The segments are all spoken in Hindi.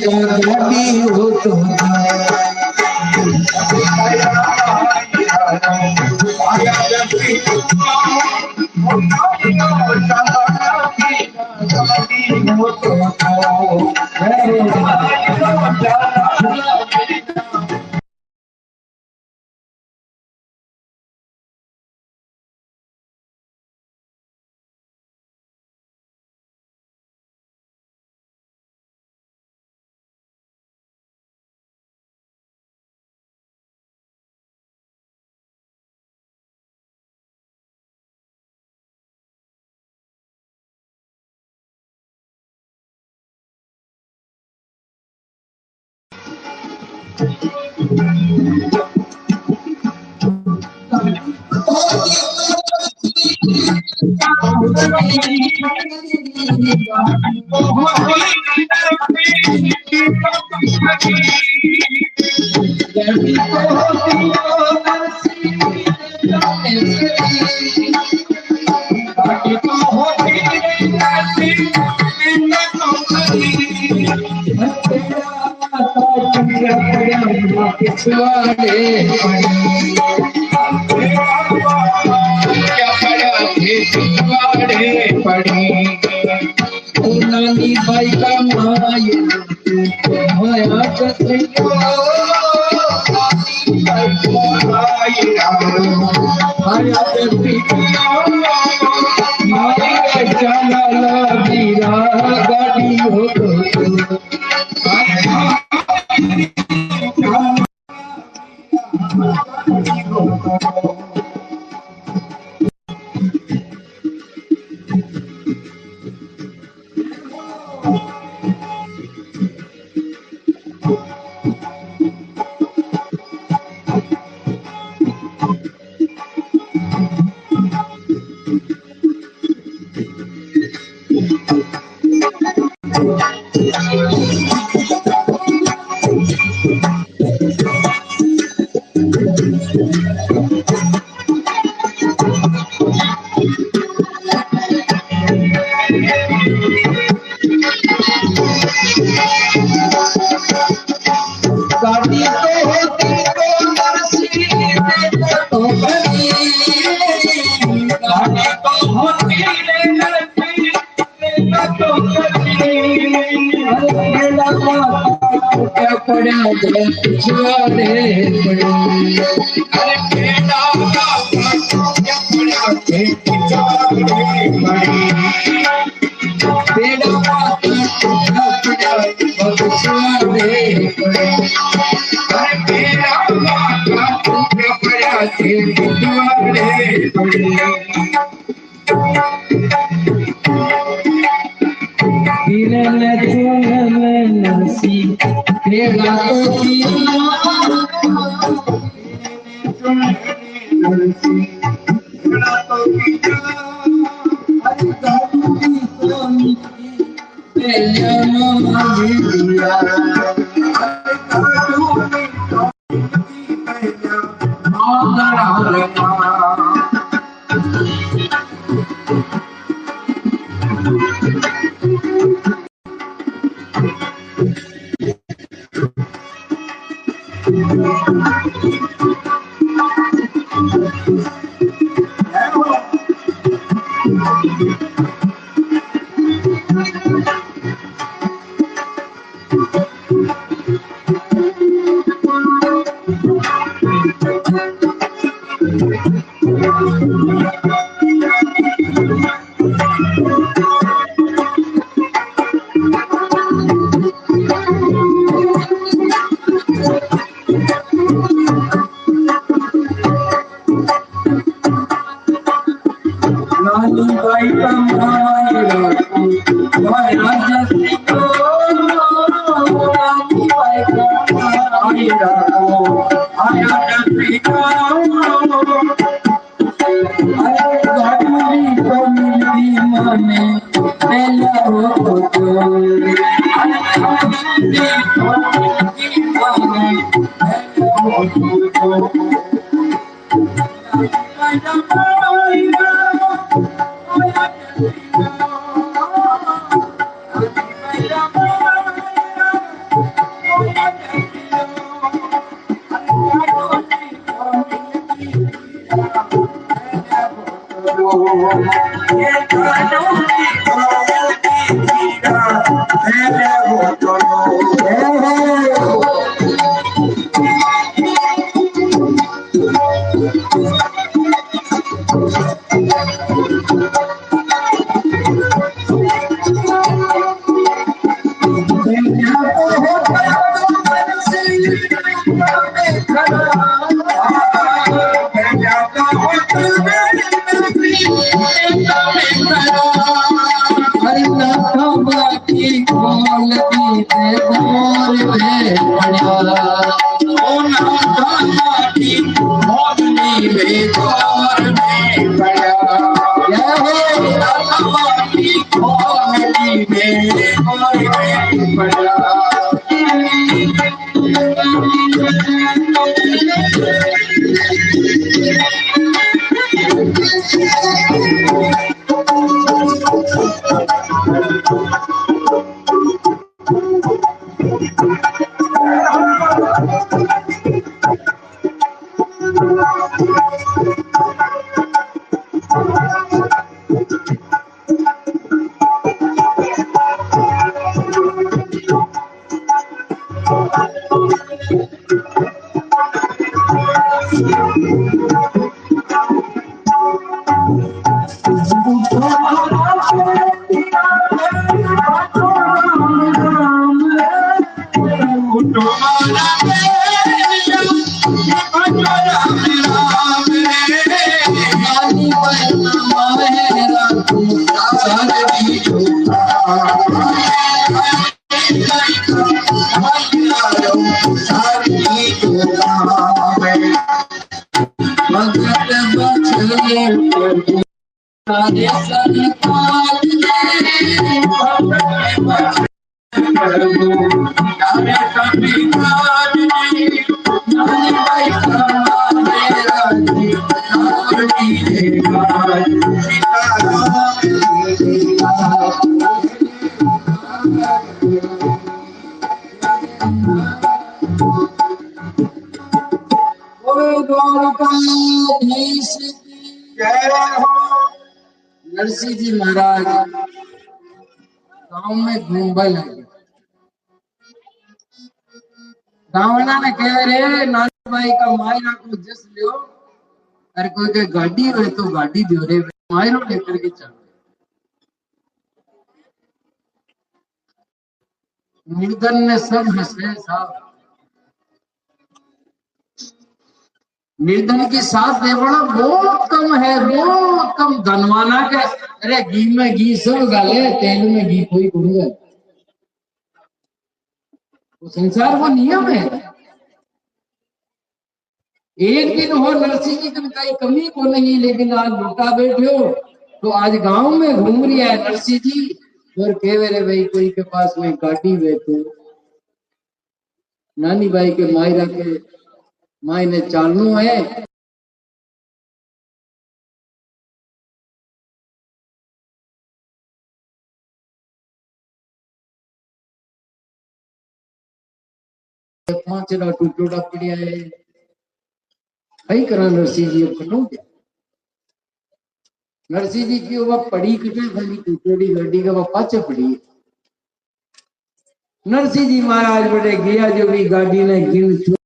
गाड़ी हो तो नानी भाई का माया माया गाड़ी हो ये कानों की कोयल की जीरा मेरे वो नरसिंह जी महाराज गांव में घूमने लगे। गाँवना ने कह रहे नानी भाई का मायरा को जस लियो, अरे कोई के गाड़ी हो तो गाड़ी दियो रे, मायरो लेकर के चल। निर्धन ने सब हंसे साहब, निर्धन की साथ देवड़ा बहुत कम है, बहुत कम। धनवाना के अरे घी में घी सब गाले, तेल में घी कोई गुड़गा। वो संसार वो नियम है। एक दिन हो नरसिंह जी की कहीं कमी को नहीं, लेकिन आज लौटा बैठे हो तो आज गांव में घूम रही है नरसिंह जी और कह रहे भाई कोई के पास में गाड़ी बैठो। नानी भाई के मायरा के माई ने चालू है, पांचड़ा टूटोड़ा पड़िया है। कई करा नरसिंह जी अपनो नरसिंह जी की वह पड़ी कटे खाली टूटोड़ी गाड़ी का वह पाचे पड़ी। नरसिंह जी महाराज बड़े गया जो भी गाड़ी ने गिन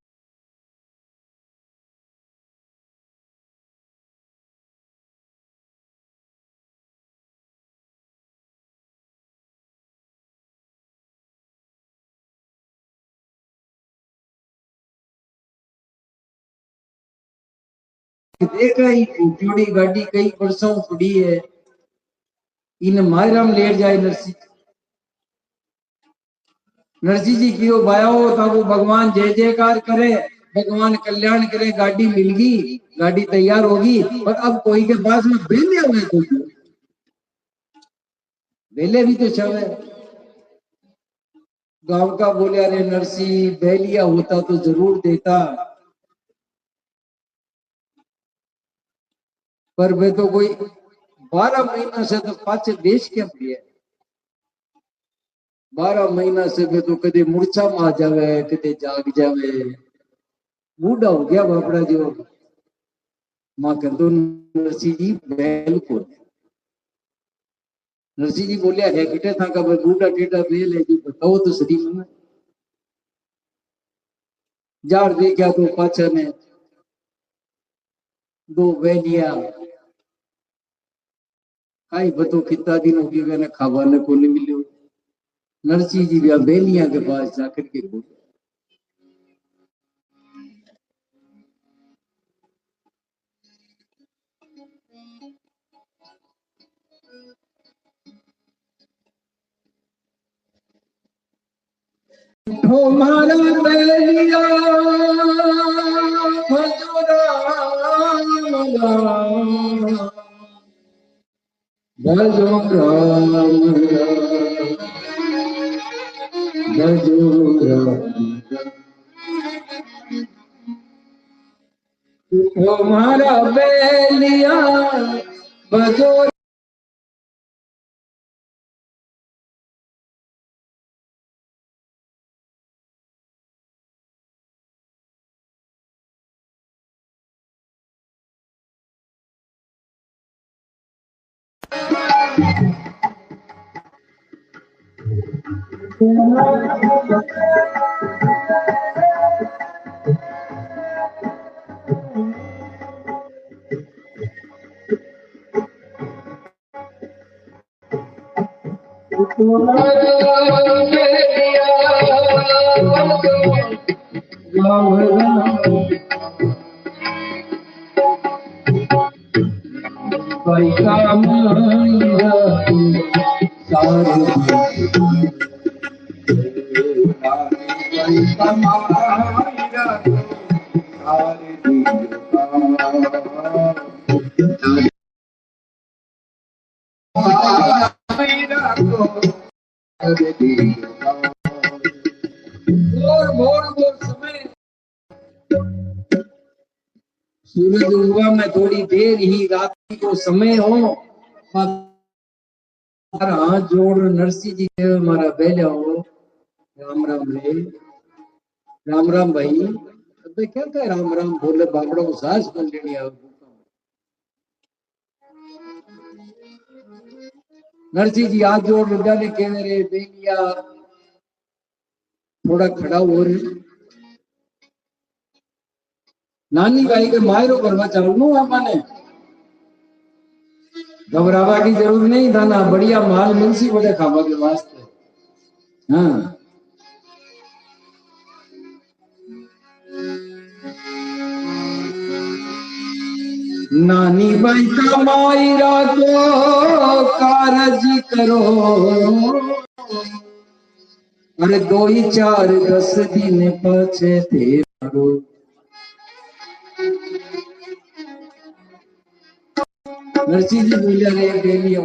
देखा ही टूटोड़ी गाड़ी कई वर्षों पड़ी है, इन मायराम लेट जाए नरसिंह। नरसिंह जी की बाया हो था वो भगवान जय जयकार करे, भगवान कल्याण करे, गाड़ी मिल गई, गाड़ी तैयार होगी। और अब कोई के पास में बेले हुए कोई बेले भी तो शव है। गांव का बोले अरे नरसिंह बेलिया होता तो जरूर देता, पर वे तो कोई 12 महीना से तो पाचे देश के लिए 12 महीना से वे तो कदे मूर्छा में आ जावे, कदे जाग जावे, बूढ़ा हो गया बापड़ा जो। मां कर दो नरसिंह जी बिल्कुल नरसिंह जी बोलिया है किटे था का बूढ़ा टेढ़ा बेल है जी बताओ तो सही मन जार देखा तो पाछा ने दो बेलिया काई बतो कितना दिन हो गया मैंने खावा ने को नहीं मिलो नरसिंह जी भी बेलिया के पास जाकर के बोले हमारा बेलिया भजो राम भजो राम हमारा बेलिया भजो भाई का माया सारे भाई का माया सारे भोर समय सूरज उगा में थोड़ी देर ही रात्रि को समय हो हाथ जोड़ नरसिंह जी के हमारा बेला हो राम राम रे राम राम भाई अबे क्या कह राम राम बोले बाबड़ा को सास बोल लेनी है नरसिंह जी हाथ जोड़ रुझा ने कह रे बेलिया थोड़ा खड़ा हो रहे नानी भाई के मायरो करवा चालू आपने घबरावा की जरूरत नहीं था ना बढ़िया माल मिलसी बड़े खावा के वास्ते हाँ नानी भाई का मायरा को कारज करो अरे 2 4 10 दिन पछे थे नरसिंह जी बोलिया रे बेलिया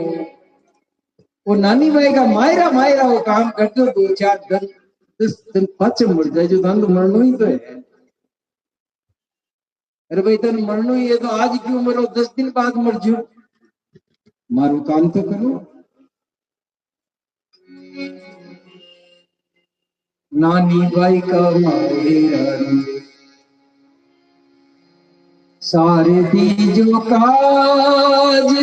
वो नानी भाई का मायरा मायरा वो काम करते 2 4 10 दिन पछ मर जाए जो धन मरनो ही तो है अरे भाई तन मरनो ही है तो आज क्यों मरो 10 दिन बाद मर जो मारू काम तो करो नानी भाई का मायरा सारे दीजो काज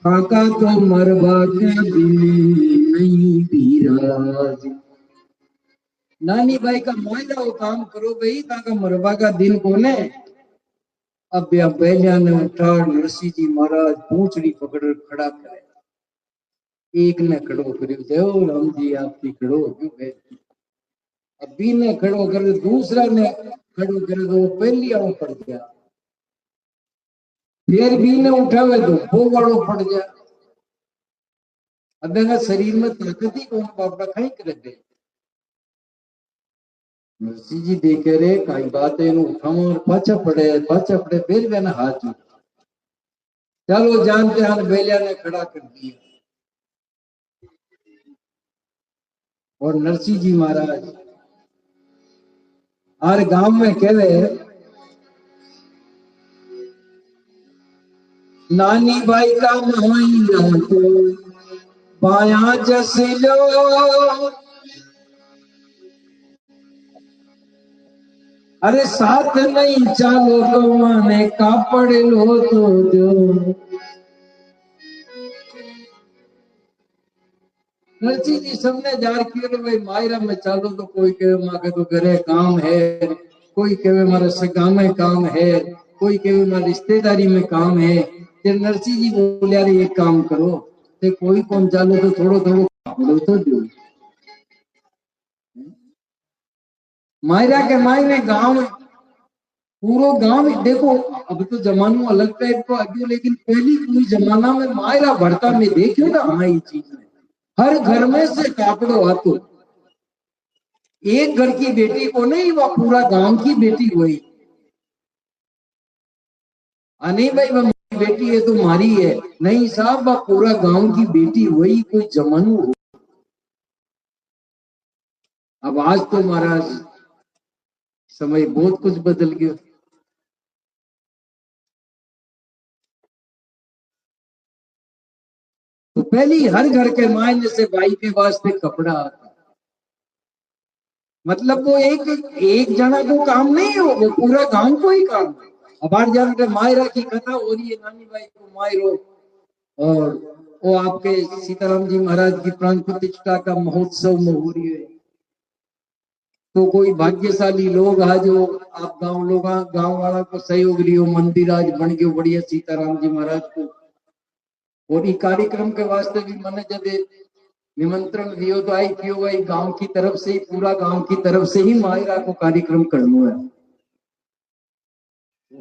काका तो मरवा के नहीं बीराज नानी भाई का मायरा वो काम करो भाई ताका मरवा का दिन कोने अब या पहलिया ने उठा नरसिंह जी महाराज पूंछड़ी पकड़ खड़ा करे एक ने खड़ो करियो देव राम जी आपकी खड़ो क्यों गए अब बी ने खड़ो कर दूसरा ने खड़ो करे तो पहलिया वो पड़ गया फिर बी ने उठावे तो वो वालों पड़ गया अब शरीर में ताकत ही कौन बापड़ा खाई कर दे नरसिंह जी देखे रे कई बात है उठाओ और पाछा पड़े फिर भी ना हाथ जोड़ चलो जानते हैं बेलिया ने खड़ा कर दिया और नरसिंह जी महाराज हर गांव में कहवे नानी भाई का मायरा को पाया जस लो अरे साथ नहीं चालो तो माने कापड़ लो तो जो नरसिंह जी सबने जार कियो भाई मायरा में चालो तो कोई कहे माके तो घरे काम है, कोई कहे मारे सगा में काम है, कोई कहे मारे रिश्तेदारी में काम है। फिर नरसिंह जी बोले यार एक काम करो, ते कोई कौन चालो तो थोड़ो थोड़ो कापड़ो तो दो। मायरा के मायने गांव, पूरो गांव देखो, अब तो जमानो अलग टाइप को आ गयो, लेकिन पहली पूरी जमाना में मायरा भरता में देखियो ना, हाँ ये चीज है हर घर में से कापड़ो आतो। एक घर की बेटी को नहीं, वह पूरा गांव की बेटी हुई। नहीं भाई वह बेटी है तो मारी है, नहीं साहब वह पूरा गांव की बेटी हुई, कोई जमानू हो। अब आज तो महाराज समय बहुत कुछ बदल गया। तो पहली हर घर के मायने से भाई के वास्ते कपड़ा आता, मतलब वो एक जना को काम नहीं हो, वो पूरा गांव को ही काम है। अब आज जान के मायरा की कथा हो रही है, नानी भाई को मायरो, और वो आपके सीताराम जी महाराज की प्राण प्रतिष्ठा का महोत्सव में हो रही है। तो कोई भाग्यशाली लोग आज जो आप गांव वाला को सहयोग लियो, मंदिर आज बन गयो बढ़िया सीताराम जी महाराज को। और ये कार्यक्रम के वास्ते भी मैंने जब निमंत्रण दियो तो आई क्यों भाई गांव की तरफ से ही, पूरा गांव की तरफ से ही मायरा को कार्यक्रम करना है।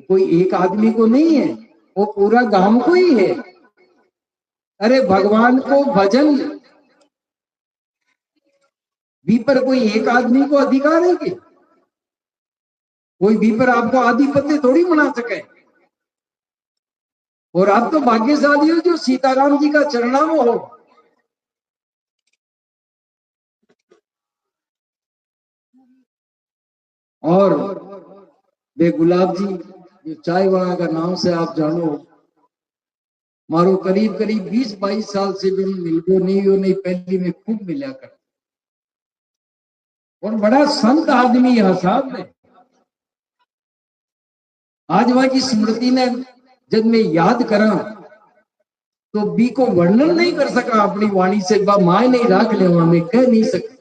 कोई एक आदमी को नहीं है, वो पूरा गांव को ही है। अरे भगवान को भजन भी पर कोई एक आदमी को अधिकार है कि कोई भी पर आपको आधिपत्य थोड़ी बना सके। और आप तो भाग्यशाली हो जो सीताराम जी का चरणामो हो। और बे गुलाब जी जो चाय वाला का नाम से आप जानो, मारो करीब करीब 20-22 साल से भी मिलको नहीं हो, नहीं पहली में खूब मिला कर। और बड़ा संत आदमी है साहब ने। आज वहां की स्मृति ने जब मैं याद करा तो बी को वर्णन नहीं कर सका अपनी वाणी से, माए नहीं राख ले मैं कह नहीं सकता।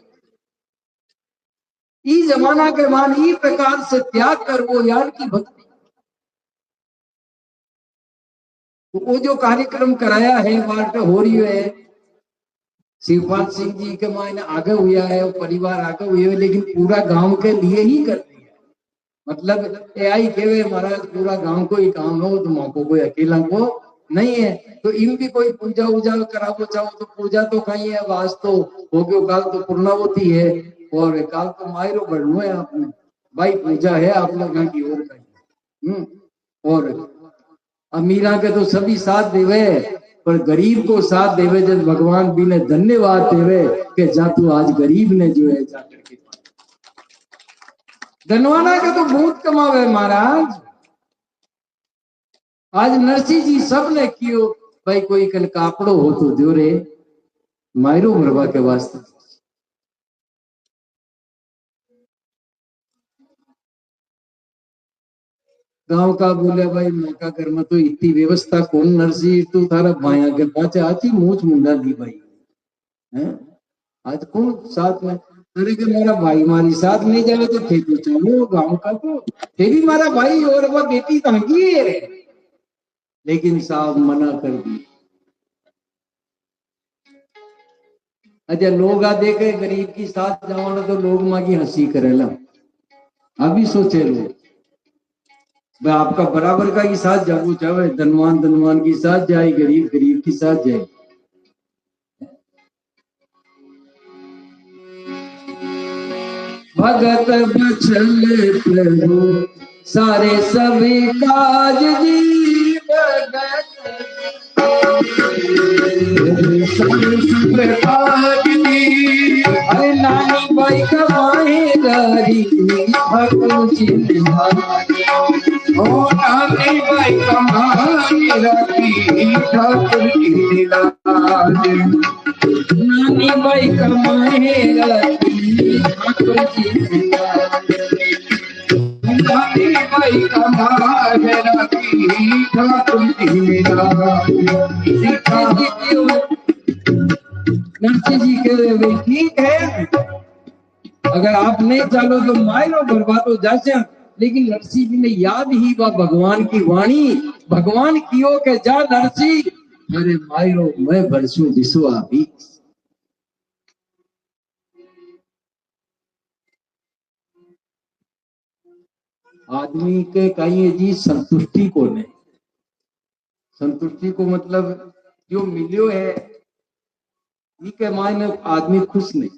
ई जमाना के मान ई प्रकार से त्याग कर वो यार की भक्ति। तो वो जो कार्यक्रम कराया है वार्ट हो रही है, शिवपाल सिंह जी के मायने आगे हुआ है, वो परिवार आगे हुए है, लेकिन पूरा गांव के लिए ही कर दिया। मतलब आई के महाराज पूरा गांव को ही काम हो, तो मौको कोई अकेला को नहीं है। तो इन भी कोई पूजा उजा करावो चाहो तो पूजा तो कहीं है, वास तो हो गयो, काल तो पूर्णावती है और काल तो मायरो बढ़नो है आपने भाई, पूजा है आप लोग की ओर का। और अमीरा के तो सभी साथ देवे, पर गरीब को साथ देवे जब भगवान भी ने धन्यवाद देवे कि जातू आज गरीब ने जो है जाकर के धनवाना का तो बहुत कमावे महाराज। आज नरसिंह जी सब ने कियो भाई, कोई कल कापड़ो हो तो दो रे मायरो मरवा के वास्ते। गांव का बोले भाई मौका घर में तो इतनी व्यवस्था कौन नरसिंह, तू थारा भाया के पाचे आची मूछ मुंडा दी भाई है। आज कौन साथ में, अरे कि मेरा भाई हमारी साथ नहीं जावे तो थे तो चलो गांव का, तो थे भी हमारा भाई और वह बेटी तंगी है, लेकिन साहब मना कर दी। अच्छा लोग आ देखे गरीब की साथ जाओ तो लोग माँ की हंसी करेला। अभी सोचे लोग भाई आपका बराबर का ही साथ जाओ, चाहे धनवान की साथ जाए, गरीब की साथ जाए। भगत बचल प्रभु सारे सभी काज जी, भगत अरे नानी भाई कमाए गारी ठाकुर जी ओ नानी भाई कमाए गारी ठाकुर की लाज, नानी भाई कमाए गारी ठाकुर की लाज, नानी भाई कमाए गारी ठाकुर की लाज। नरसिंह जी कह रहे भाई ठीक है, अगर आप नहीं चालो तो मारो बर्बाद हो जाए, लेकिन नरसिंह जी ने याद ही वह भगवान की वाणी, भगवान कियो के जा नरसिंह, अरे मारो मैं बरसू विश्वा भी। आदमी के कहीं जी संतुष्टि को नहीं, संतुष्टि को मतलब जो मिलियो है ई के मायने आदमी खुश नहीं,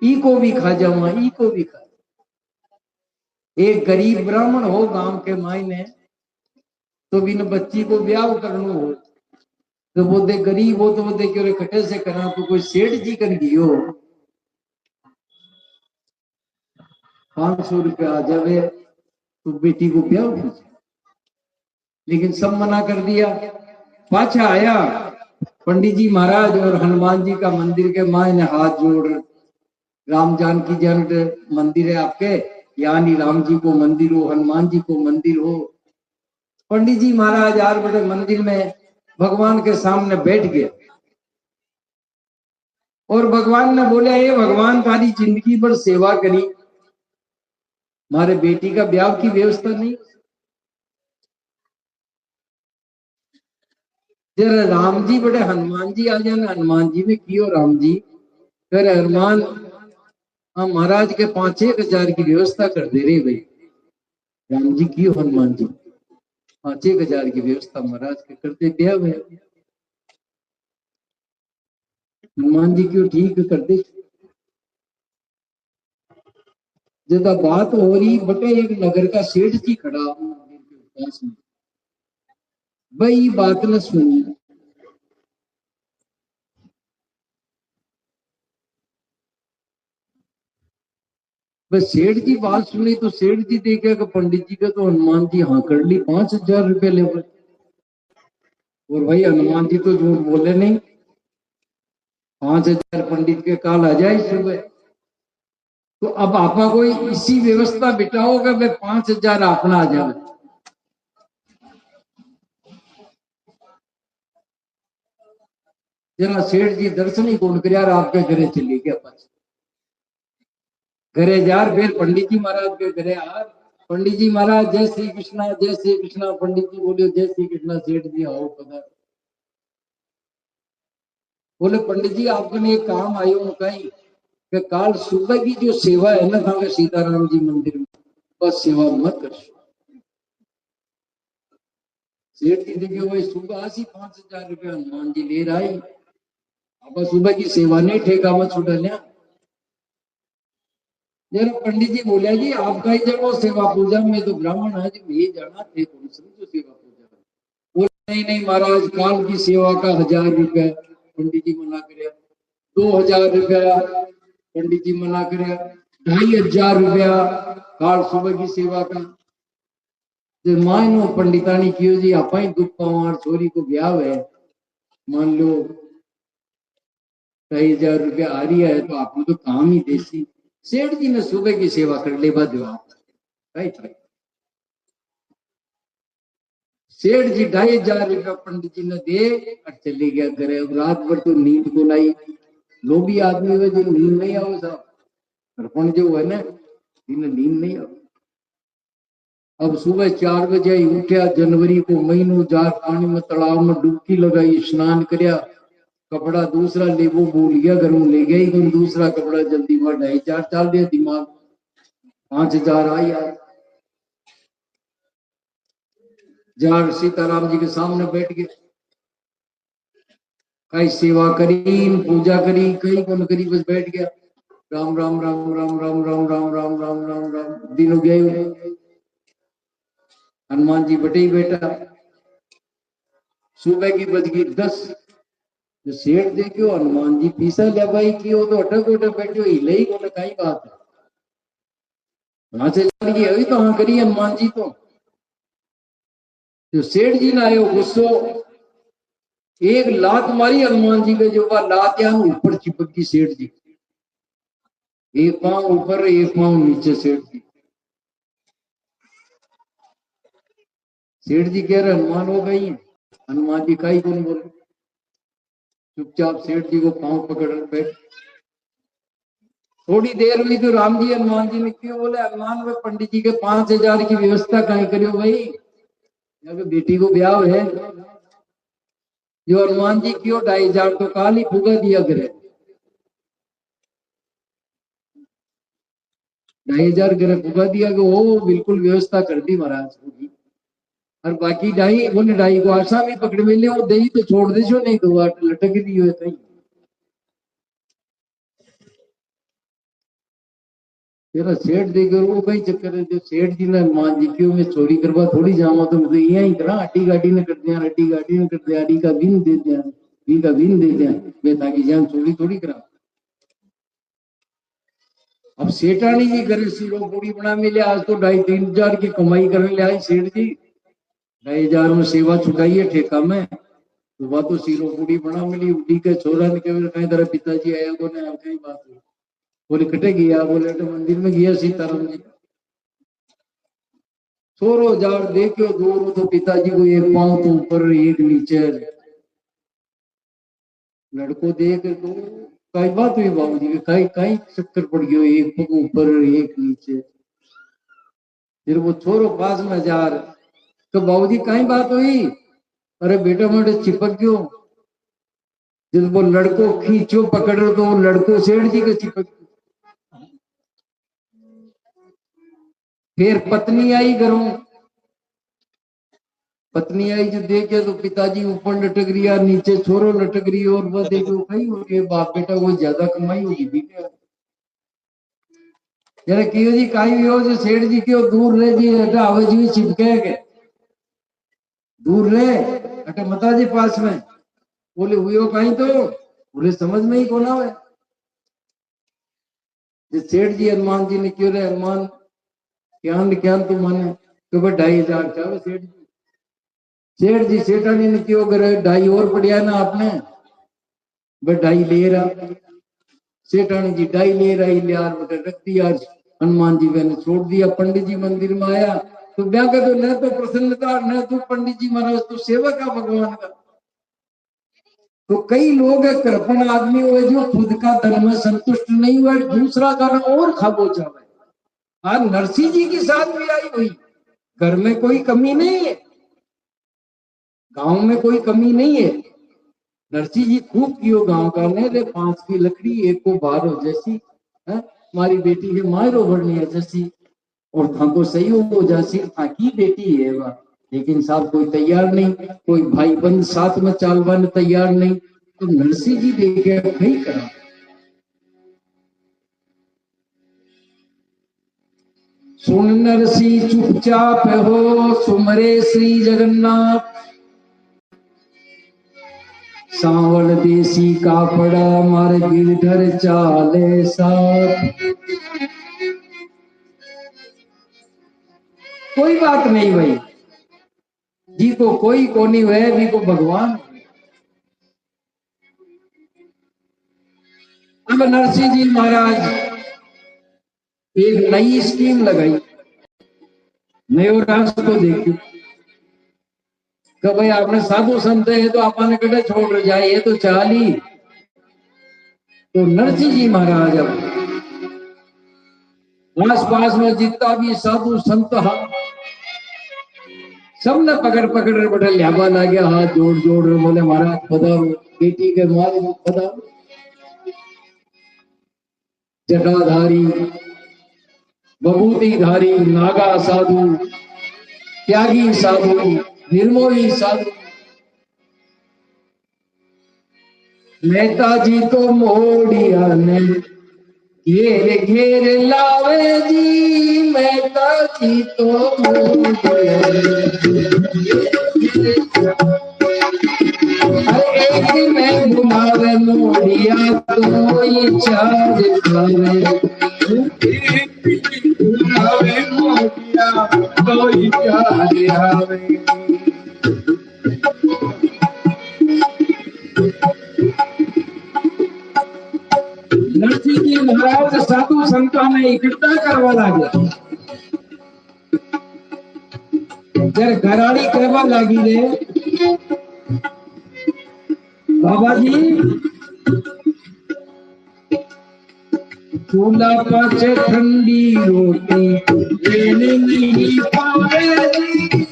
ई को भी खा जाऊंगा, ई को भी खा। एक गरीब ब्राह्मण हो गांव के मायने तो बिन बच्ची को ब्याह करना हो तो वो दे गरीब हो तो वो दे क्यों कटे से करा, तो कोई सेठ जी कर गियो 500 रुपया आ जावे तो बेटी को ब्याह हो जाए, लेकिन सब मना कर दिया। पाछा आया पंडित जी महाराज और हनुमान जी का मंदिर के मायने हाथ जोड़, राम जानकी जन मंदिर है आपके, यानी राम जी को मंदिर हो, हनुमान जी को मंदिर हो। पंडित जी महाराज यार बड़े मंदिर में भगवान के सामने बैठ गए और भगवान ने बोले ये भगवान तारी जिंदगी भर सेवा करी, मारे बेटी का ब्याह की व्यवस्था नहीं। जरा राम जी बड़े हनुमान जी आ जाए, हनुमान जी ने कियो राम जी, फिर हनुमान हाँ महाराज के 5-1 हजार की व्यवस्था कर दे रहे भाई, राम जी की हनुमान जी 5-1 हजार की व्यवस्था महाराज के करते ब्याह में, हनुमान जी क्यों ठीक कर दे। जब बात हो रही बटे एक नगर का सेठ जी खड़ा मंदिर के पास में, भाई बात न सुनी, बस सेठ जी बात सुनी तो सेठ जी देखे कि पंडित जी का तो हनुमान जी हाँ कर ली 5,000 रुपये ले, और भाई हनुमान जी तो झूठ बोले नहीं, 5,000 पंडित के काल आ जाए सुबह। तो अब आपा कोई इसी व्यवस्था बिठाओगे भाई 5,000 अपना आ जाए। जरा सेठ जी दर्शन ही कौन कर आपके घरे चले गया, पास घरे जार फिर पंडित जी महाराज के घरे यार, पंडित जी महाराज जय श्री कृष्णा, जय श्री कृष्णा। पंडित जी बोले जय श्री कृष्णा सेठ जी आओ पधार। बोले पंडित जी आपके लिए एक काम आयो कहीं कि काल सुबह की जो सेवा है ना था सीताराम जी मंदिर में, बस सेवा मत कर। सेठ जी देखे वही सुबह आसी 5,000 रुपया हनुमान जी ले रहा है, अब सुबह की सेवा नहीं ठेका मत छुटा लिया। जरा पंडित जी बोलिया जी आपका ही जब सेवा पूजा में तो ब्राह्मण आज ये जाना थे कौन समझो सेवा पूजा, बोले नहीं नहीं महाराज काल की सेवा का 1,000 रुपया, पंडित जी मना करे। 2,000 रुपया पंडित जी मना करे। 2,500 रुपया काल सुबह की सेवा का। जो मानो पंडितानी कियो जी आप ही दुख पाओ छोरी को ब्याह है, मान लो 2,500 रुपया आ रही है तो आपको तो काम ही देसी। सेठ जी ने सुबह की सेवा कर ले बाद राइट राइट। सेठ जी 2,500 रुपया पंडित जी ने दे और चले गया करे। अब रात भर तो नींद को लाई, लोभी आदमी हुए जो नींद नहीं आओ साहब, सरपंच जो है ना इन्हें नींद नहीं आओ। अब सुबह 4 बजे ही उठा, जनवरी को महीनों जार पानी में तालाब में डुबकी लगाई, स्नान करया, कपड़ा दूसरा ले वो भूल गया घर में ले गई, तो दूसरा कपड़ा जल्दी में 2,500 चाल दिया दिमाग, 5,000 आई यार। जार सीताराम जी के सामने बैठ गए, कई सेवा करी पूजा करी कई कौन करी, बस बैठ गया राम राम राम राम राम राम राम राम राम राम राम। दिन हो गए, हनुमान जी बटे ही बेटा। सुबह की बज गई 10, जो सेठ देखो हनुमान जी पीसा ले भाई की हो तो अटक उटक बैठे हिले ही कोने कई बात है, वहां से जाएगी अभी तो हाँ करी हनुमान जी तो। जो सेठ जी ने आयो गुस्सो, एक लात मारी हनुमान जी के जो लात यान ऊपर चिपक गई सेठ जी, एक पांव ऊपर एक पांव नीचे सेठ जी। सेठ जी कह रहे हनुमान हो गई, हनुमान जी का ही कौन बोले। चुपचाप सेठ जी को पांव पकड़ बैठ। थोड़ी देर हुई तो राम जी हनुमान जी ने क्यों बोले, हनुमान में पंडित जी के 5,000 की व्यवस्था कहीं करियो भाई, अगर बेटी को ब्याह है। जो हनुमान जी क्यों 2,500 तो काल ही फुगा दिया करे, 2,500 करे फुगा दिया कि वो बिल्कुल व्यवस्था कर दी महाराज की। और बाकी ढाई बोले ढाई को आशा भी पकड़ मिले और दही तो छोड़ दे जो, नहीं तो लटक दी हो कहीं। तेरा सेठ देकर वो कई चक्कर है, जो सेठ जी ने मान जी क्यों मैं चोरी करवा थोड़ी जावा, तो मुझे यहाँ ही करा अड्डी गाड़ी ने कर दिया, अड्डी गाड़ी ने कर दिया, अड्डी का बिन दे दिया, बी का बिन दे दिया, मैं ताकि जान चोरी थोड़ी करा। अब सेठानी जी घर सीरो पूरी बना मिले, आज तो 2,500-3,000 की कमाई करने ले आई सेठ जी, 2,500 में सेवा छुटाई है ठेका में, तो वह तो सीरो पूरी बना मिली। उठी के छोरा ने कहीं तरह पिताजी आया को ने कहीं बात हुई, बोले कटे गया, बोले तो मंदिर में गया सीताराम जी। छोरो जार देखो दूर तो पिताजी को एक पांव तो ऊपर एक नीचे, लड़को देख तो कई बात हुई बाबूजी के, कई कई चक्कर पड़ गयो, एक पग ऊपर एक नीचे। फिर वो छोरो पास में जा रहा, तो बाबूजी कई बात हुई, अरे बेटा मेरे चिपक गयो। जब वो लड़को खींचो पकड़ो तो लड़को सेठ जी के चिपक। फिर पत्नी आई घरों, पत्नी आई जो देखे तो पिताजी ऊपर लटक रिया, नीचे छोरो लटक रही, और वह देखो कहीं हो गए बाप बेटा को ज्यादा कमाई होगी भी क्या। जरा कियो जी काई भी हो जो सेठ जी क्यों दूर रह जी, हटा आवे जी चिपके के दूर रहे, हटा मता जी पास में। बोले हुई कहीं तो बोले समझ में ही कौन आवे। सेठ जी हनुमान जी ने क्यों रे हनुमान ज्ञान तो माने तो 2,500 चाहे सेठ जी। सेठ जी सेठानी ने क्यों करे 2,500 और पड़िया ना आपने, 2,500 ले रहा। सेठानी जी 2,500 ले रही, लियार बेटा रख दिया। हनुमान जी मैंने छोड़ दिया। पंडित जी मंदिर में आया तो ब्याह का तो न तो प्रसन्नता न तो पंडित जी महाराज तो सेवक है भगवान का। तो कई लोग कृपण आदमी हुए जो खुद का धर्म में संतुष्ट नहीं हुआ, दूसरा धर्म और खाबोचा है। आज नरसिंह जी की साथ भी आई हुई, घर में कोई कमी नहीं है, गांव में कोई कमी नहीं है। नरसिंह जी खूब कियो गांव का ने रे 5 की लकड़ी एक को बार हो जैसी है, हमारी बेटी के मायरो बढ़नी है जैसी, और था को सही हो जैसी था की बेटी है वह। लेकिन साहब कोई तैयार नहीं, कोई भाई बंद साथ में चालवाने तैयार नहीं, तो नरसिंह जी देखे कहीं करा। सुन नरसिंह चुपचाप हो सुमरे श्री जगन्नाथ, सांवल देसी का पड़ा मारे गिरधर चाले साथ। कोई बात नहीं भाई जी को कोई कोनी हुए भी को भगवान। अब नरसिंह जी महाराज एक नई स्कीम लगाई, नयो रास्ता देखी कि भाई आपने साधु संत है तो आपने कटे छोड़ जाए, ये तो चाली। तो नरसिंह जी महाराज अब आस पास में जितना भी साधु संत हा सबने पकड़ पकड़ बड़े लियाबा ला गया, हाथ जोड़ जोड़ बोले महाराज पधारो, बेटी के माल पधारो। जटाधारी बबूतीधारी नागा साधु, त्यागी साधु, निर्मोही साधु, नेताजी तो मोड़िया ने घेर घेर लावे जी, नेताजी तो मोड़िया एक में घुमावे मोड़िया तो ये चार खावे, घुमावे मोड़िया तो ये चार आवे। नरसिंह जी महाराज साधु संतों ने इकट्ठा करवा लगे, जब घराड़ी करवा लगी रे बाबा जी चूल्हा पाचे ठंडी रोटी लेने नहीं पावे जी,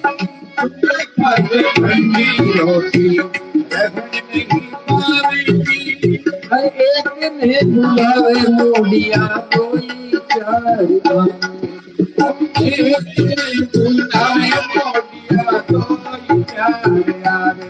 पाचे ठंडी रोटी लेने नहीं पावे जी। हर एक ने बुलावे मोडिया कोई चार एक ने बुलावे मोडिया कोई चार आवे।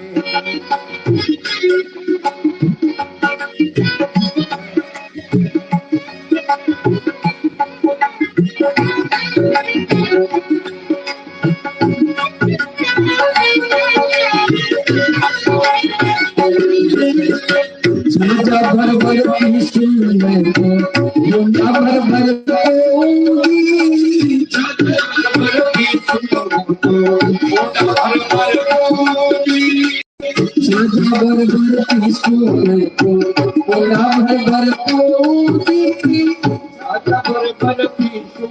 साजा भर भर पीसू मैं गुंडा भर भर पोंगी, साजा भर भर पीसू गुंडा भर भर पोंगी, साजा भर भर पीसू गुंडा भर भर पोंगी, साजा भर भर पीसू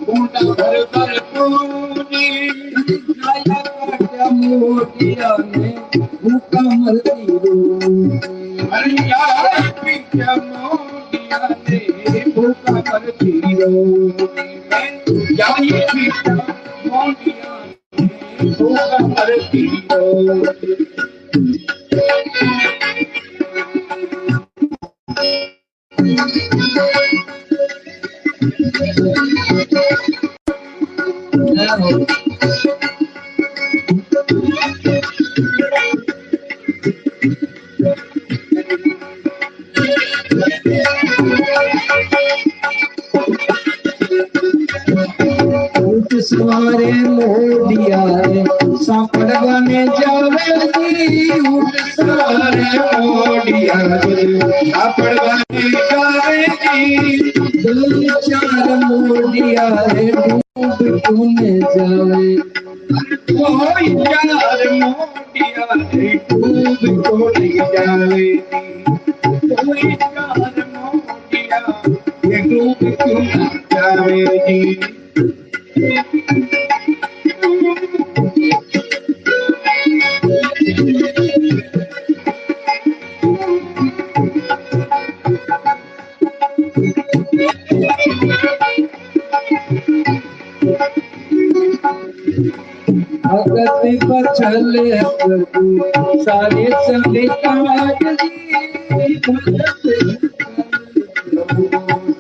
गुंडा भर भर पोंगी। खाया काटा मोटिया ने भूखा मरती रो, हरिया पीछा मोटिया ने भूखा मरती रो, जाई पीछा मोटिया ने भूखा मरती रो। सवारे मोडिया सापड़वाने जावे जी, उठ सवारे मोडिया सापड़वाने जावे जी, दो चार मोडिया डूब कोने जावे, कोई चार मोडिया डूब कोने जावे, कोई चार मोडिया डूब कोने जावे जी। भगत पर चले प्रभु सारे चले काज जी,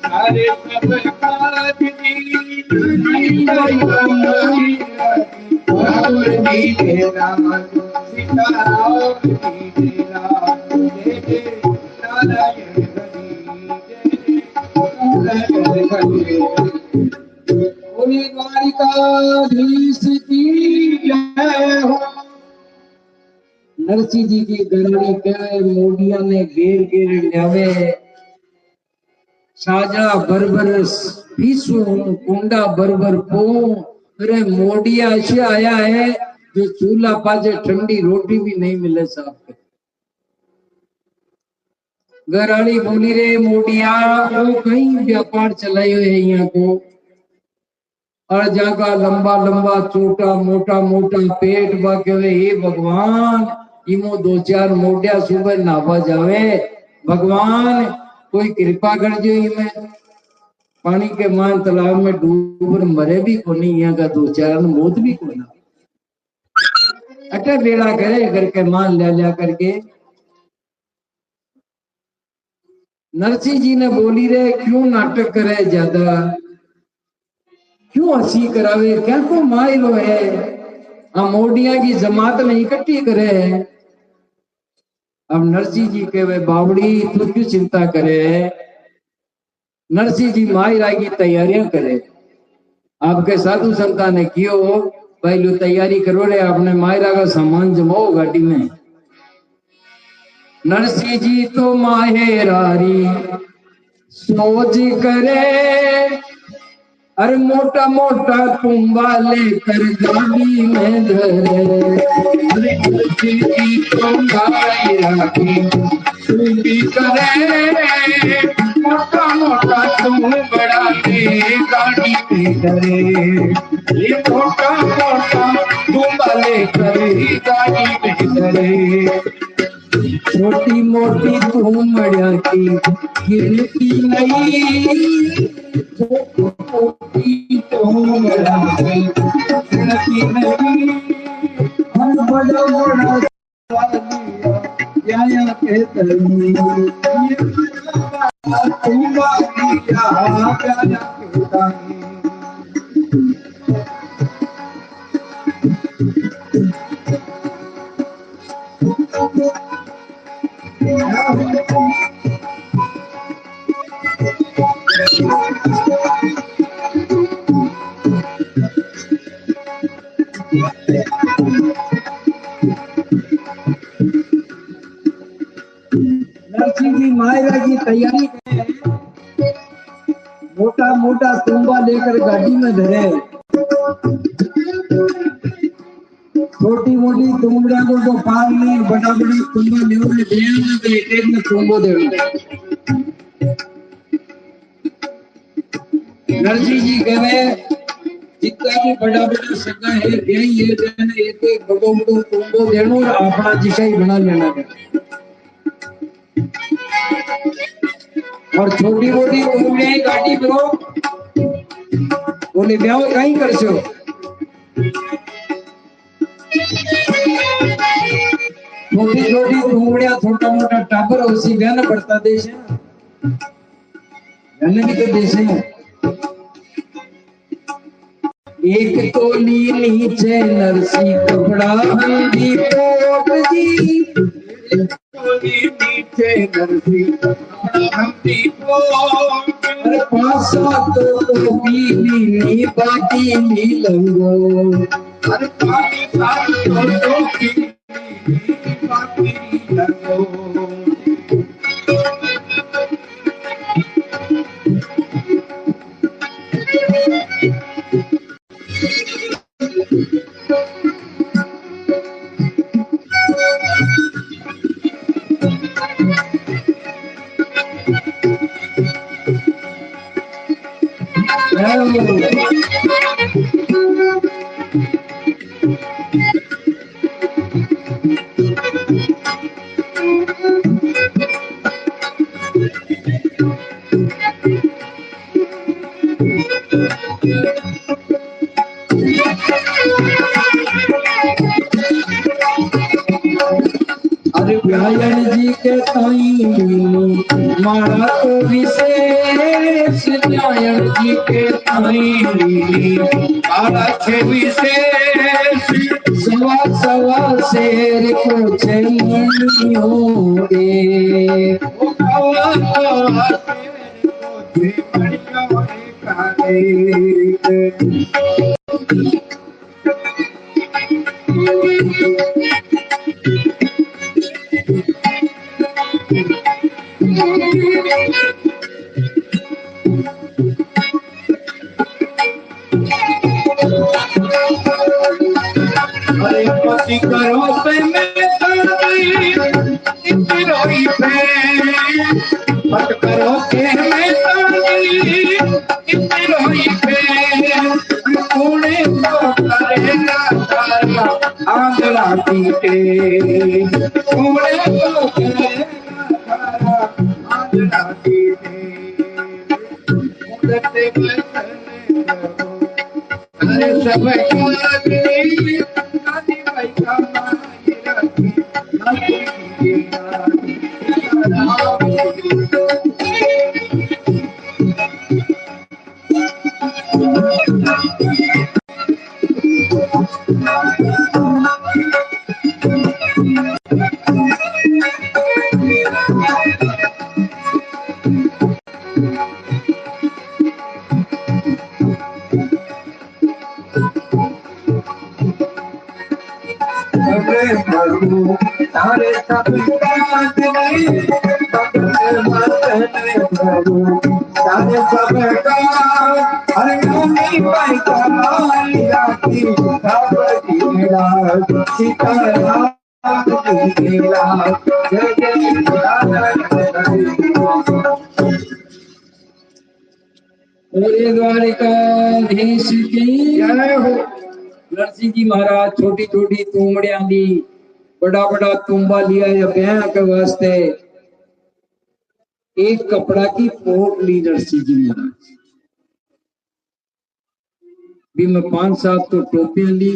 सारे सब काज जी, और तेरा सीता और तेरा नारायण बोली द्वारिकाधीश की जय हो। नरसिंह जी की गराड़ी के मोडिया ने घेर घेर जावे, साजा बरबर पीसू कुंडा बरबर पो। अरे मोडिया ऐसे आया है जो चूल्हा पाजे ठंडी रोटी भी नहीं मिले साहब। गराड़ी बोली रे मोडिया वो कहीं व्यापार चलायो है यहाँ को, और जाका लंबा लंबा छोटा मोटा मोटा पेट बाके हे भगवान इमो दो चार मोटिया सुबह नापा जावे, भगवान कोई कृपा कर जो इमे पानी के मान तालाब में डूब मरे भी को नहीं, यहाँ का दो चार मौत भी को ना अटे बेड़ा करे करके मान लिया लिया करके। नरसिंह जी ने बोली रे क्यों नाटक करे ज्यादा, क्यों हंसी करावे, क्या को मायलो है, मोडिया की जमात में इकट्ठी करे। अब नरसिंह जी के वे बावड़ी तू क्यों चिंता करे। नरसिंह जी मायरा की तैयारियां करे, आपके साधु संता ने कियो भाई लो तैयारी करो रे, आपने मायरा का सामान जमाओ गाड़ी में। नरसिंह जी तो माहेरारी सोच करे, अरे मोटा मोटा कुंभा लेकर गाड़ी में धरे, अरे की तो मायरारी सूबी करे, मोटा मोटा तुम बड़ा ले गाड़ी में धरे, ये मोटा मोटा कुंभा लेकर गाड़ी में धरे। छोटी मोटी तुमड़िया की गिनती नहीं, छोटी मोटी तुमड़िया की गिनती नहीं, हम बड़ा बड़ा या के तली तुम दिया के तली। नरसिंह जी मायरा की तैयारी करें, मोटा मोटा तुम्बा लेकर गाड़ी में धरे, छोटी मोटी तुमड़िया को तो पार नहीं, बड़ा बड़ा तुम्बा ले दे एक में तुम्बो दे। नरसिंह जी कहे जितना भी बड़ा बड़ा सगा है यही है, एक एक बड़ो बड़ो तुम्बो देनो और अपना जिसा ही बना लेना है। और छोटी मोटी तुमड़िया गाड़ी करो, बोले ब्याह कहीं कर सो, छोटी छोटी तुमड़िया छोटा मोटा टाबर उसी बहन पड़ता देश है, भी तो देश है। एक तोली नीचे नरसी कपड़ा हल्दी पोट जी, एक तोली नीचे नरसी हल्दी पोट, अरे 5-7 तो पीली बाटी नीलंगो, अरे 5-7 तो पीली बाटी नीलंगो। अरे ब्यायन जी के ताई मारा तो विशेष, ब्यायन जी के ताई मारा छे विशेष, सवा सवा शेर को छेड़ियोगे, सवा सवा शेर को छेड़ियोगे। अरे पति करो पे मैं तड़पी रोई पे, मत करो के मैं तड़पी रोई पे, तूने तो करेगा तारा आंगला पीटे, तूने तो करेगा तारा आंगला पीटे, उड़ते बसने करो, अरे सब तारे सब काज नहीं, तारे सब काज, हर नामी पाई कमाई राती, सीताराम जय जय द्वारिकाधीश की जय हो। नरसिंह जी महाराज छोटी छोटी तुमड़िया दी बड़ा बड़ा तुम्बा लिया या ब्याह के वास्ते, एक कपड़ा की पोट ली नरसिंह जी महाराज। भी मैं 5-7 तो टोपियां ली,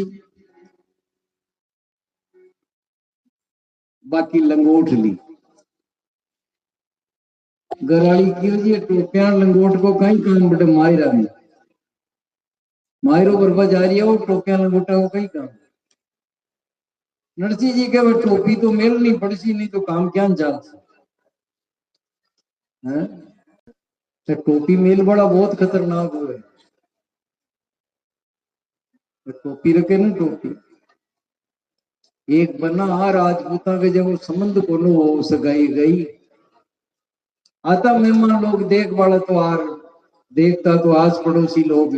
बाकी लंगोट ली। गराली क्यों जी टोपियां लंगोट को कहीं काम बटे मायरा में मायरो बरबा जा रही है, वो टोपियां लंगोटा को कहीं काम। नरसिंह जी के वो टोपी तो मेल नहीं पड़सी, नहीं तो काम क्या चल है। तो टोपी मेल बड़ा बहुत खतरनाक हुआ है। तो टोपी रखे ना, टोपी एक बना आ राजपूता के जब वो संबंध को नो हो सगाई गई, आता मेहमान लोग देख वाला तो आर देखता तो आस पड़ोसी लोग।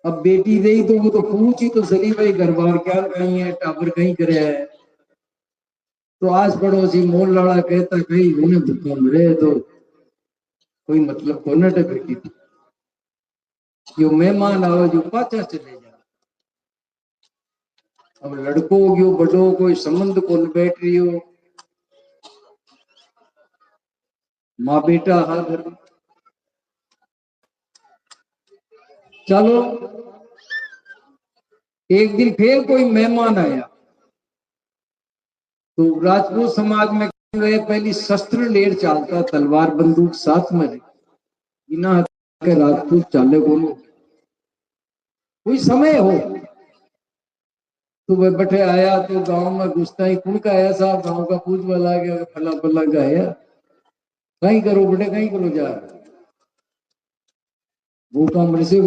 अब बेटी गई तो वो तो पूछी तो सही भाई घर बार क्या कहीं है, टाबर कहीं करे है। तो आस पड़ोसी मोल लाड़ा कहता कहीं उन्हें भूखा मरे तो कोई मतलब को न बेटी थी। जो मेहमान आओ जो पाचा चले जा। अब लड़को गयो बड़ो कोई संबंध को बैठ रही हो, माँ बेटा हा घर। चलो एक दिन फिर कोई मेहमान आया, तो राजपूत समाज में पहली शस्त्र लेर चालता, तलवार बंदूक साथ में बिना के राजपूत चाले को कोई समय हो। तो वह बैठे आया तो गांव में घुसता ही कुण का आया साहब, गांव का पूछ वाला गया फला फला का आया, कहीं करो बेटे कहीं करो जा, वो काम रसे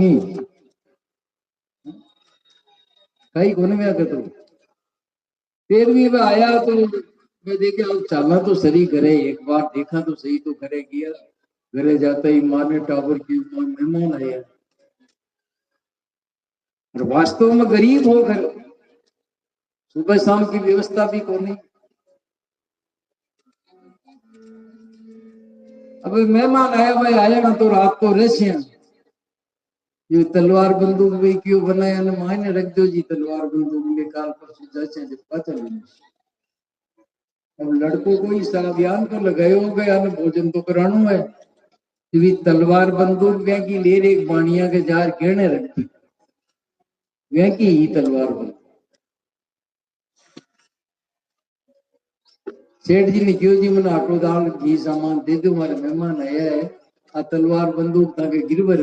कहीं कोने में आकर। तो फिर भी वह आया तो मैं देखे अब चाला तो सही करे, एक बार देखा तो सही तो करे किया। घरे जाता ही माँ ने टावर की मेहमान आया, और वास्तव में गरीब हो घर, सुबह शाम की व्यवस्था भी को नहीं। अब मेहमान आया भाई आया ना तो रात को रसिया ये तलवार बंदूक भी क्यों बनाया ना मायने रख दो जी, तलवार बंदूक में काल परसों जैसे पता नहीं। अब लड़कों को इस अभियान तो लगाए हो गया ना, भोजन तो कराना है। भी तलवार बंदूक वे की ले एक बाणिया के जार गहने रखती, वे की ही तलवार बंदूक। सेठ जी ने क्यों जी मैंने आटो दाल घी सामान दे दो, हमारे मेहमान आया है, आ तलवार बंदूक ताके गिरवे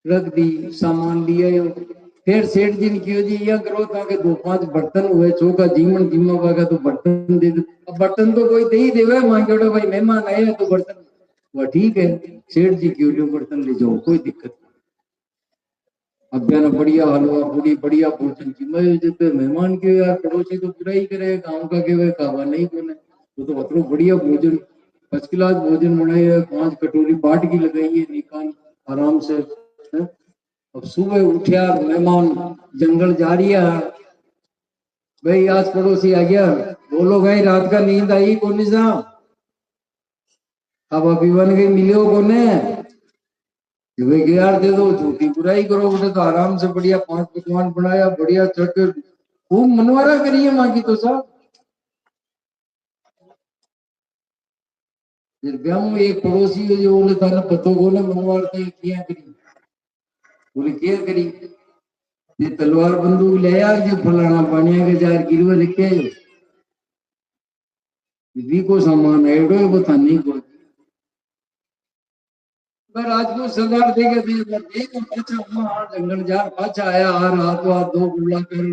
रख दी सामान लिया। फिर सेठ जी ने क्यों जी यह करो ताकि 2-5 बर्तन हुए चौका जीवन जीमा पागा तो बर्तन दे दो। अब बर्तन तो कोई दे ही देवे मांगे भाई मेहमान आए हैं तो बर्तन वह ठीक है। सेठ जी क्यों जो बर्तन ले जाओ कोई दिक्कत नहीं। अब ना बढ़िया हलवा पूरी बढ़िया भोजन की मैं जब मेहमान के यार पड़ोसी तो पूरा ही करे गाँव का के वे खावा नहीं बोले तो अतरो बढ़िया भोजन फर्स्ट क्लास भोजन बनाई है, 5 कटोरी बाट की लगाई है निकाल आराम से है? अब सुबह उठा मेहमान जंगल जा रही है भाई, आज पड़ोसी आ गया बोलो भाई रात का नींद आई कौन सा, अब अभी बन गई मिलो कोने यार दे दो झूठी बुराई करो बोले तो आराम से बढ़िया 5 पकवान बनाया बढ़िया चट खूब मनवारा करिए माँ की तो साहब। एक पड़ोसी है जो बोले था पतो को ना मनवार किया करी बोले क्या करी ये तलवार बंदूक ले यार जो फलाना पानिया के जार गिरवे लिखे भी को सामान एडो वो था नहीं को राजपूत सरदार देखे थे पाछा जंगल जार पाछा आया आ रहा तो आ 2 गुला कर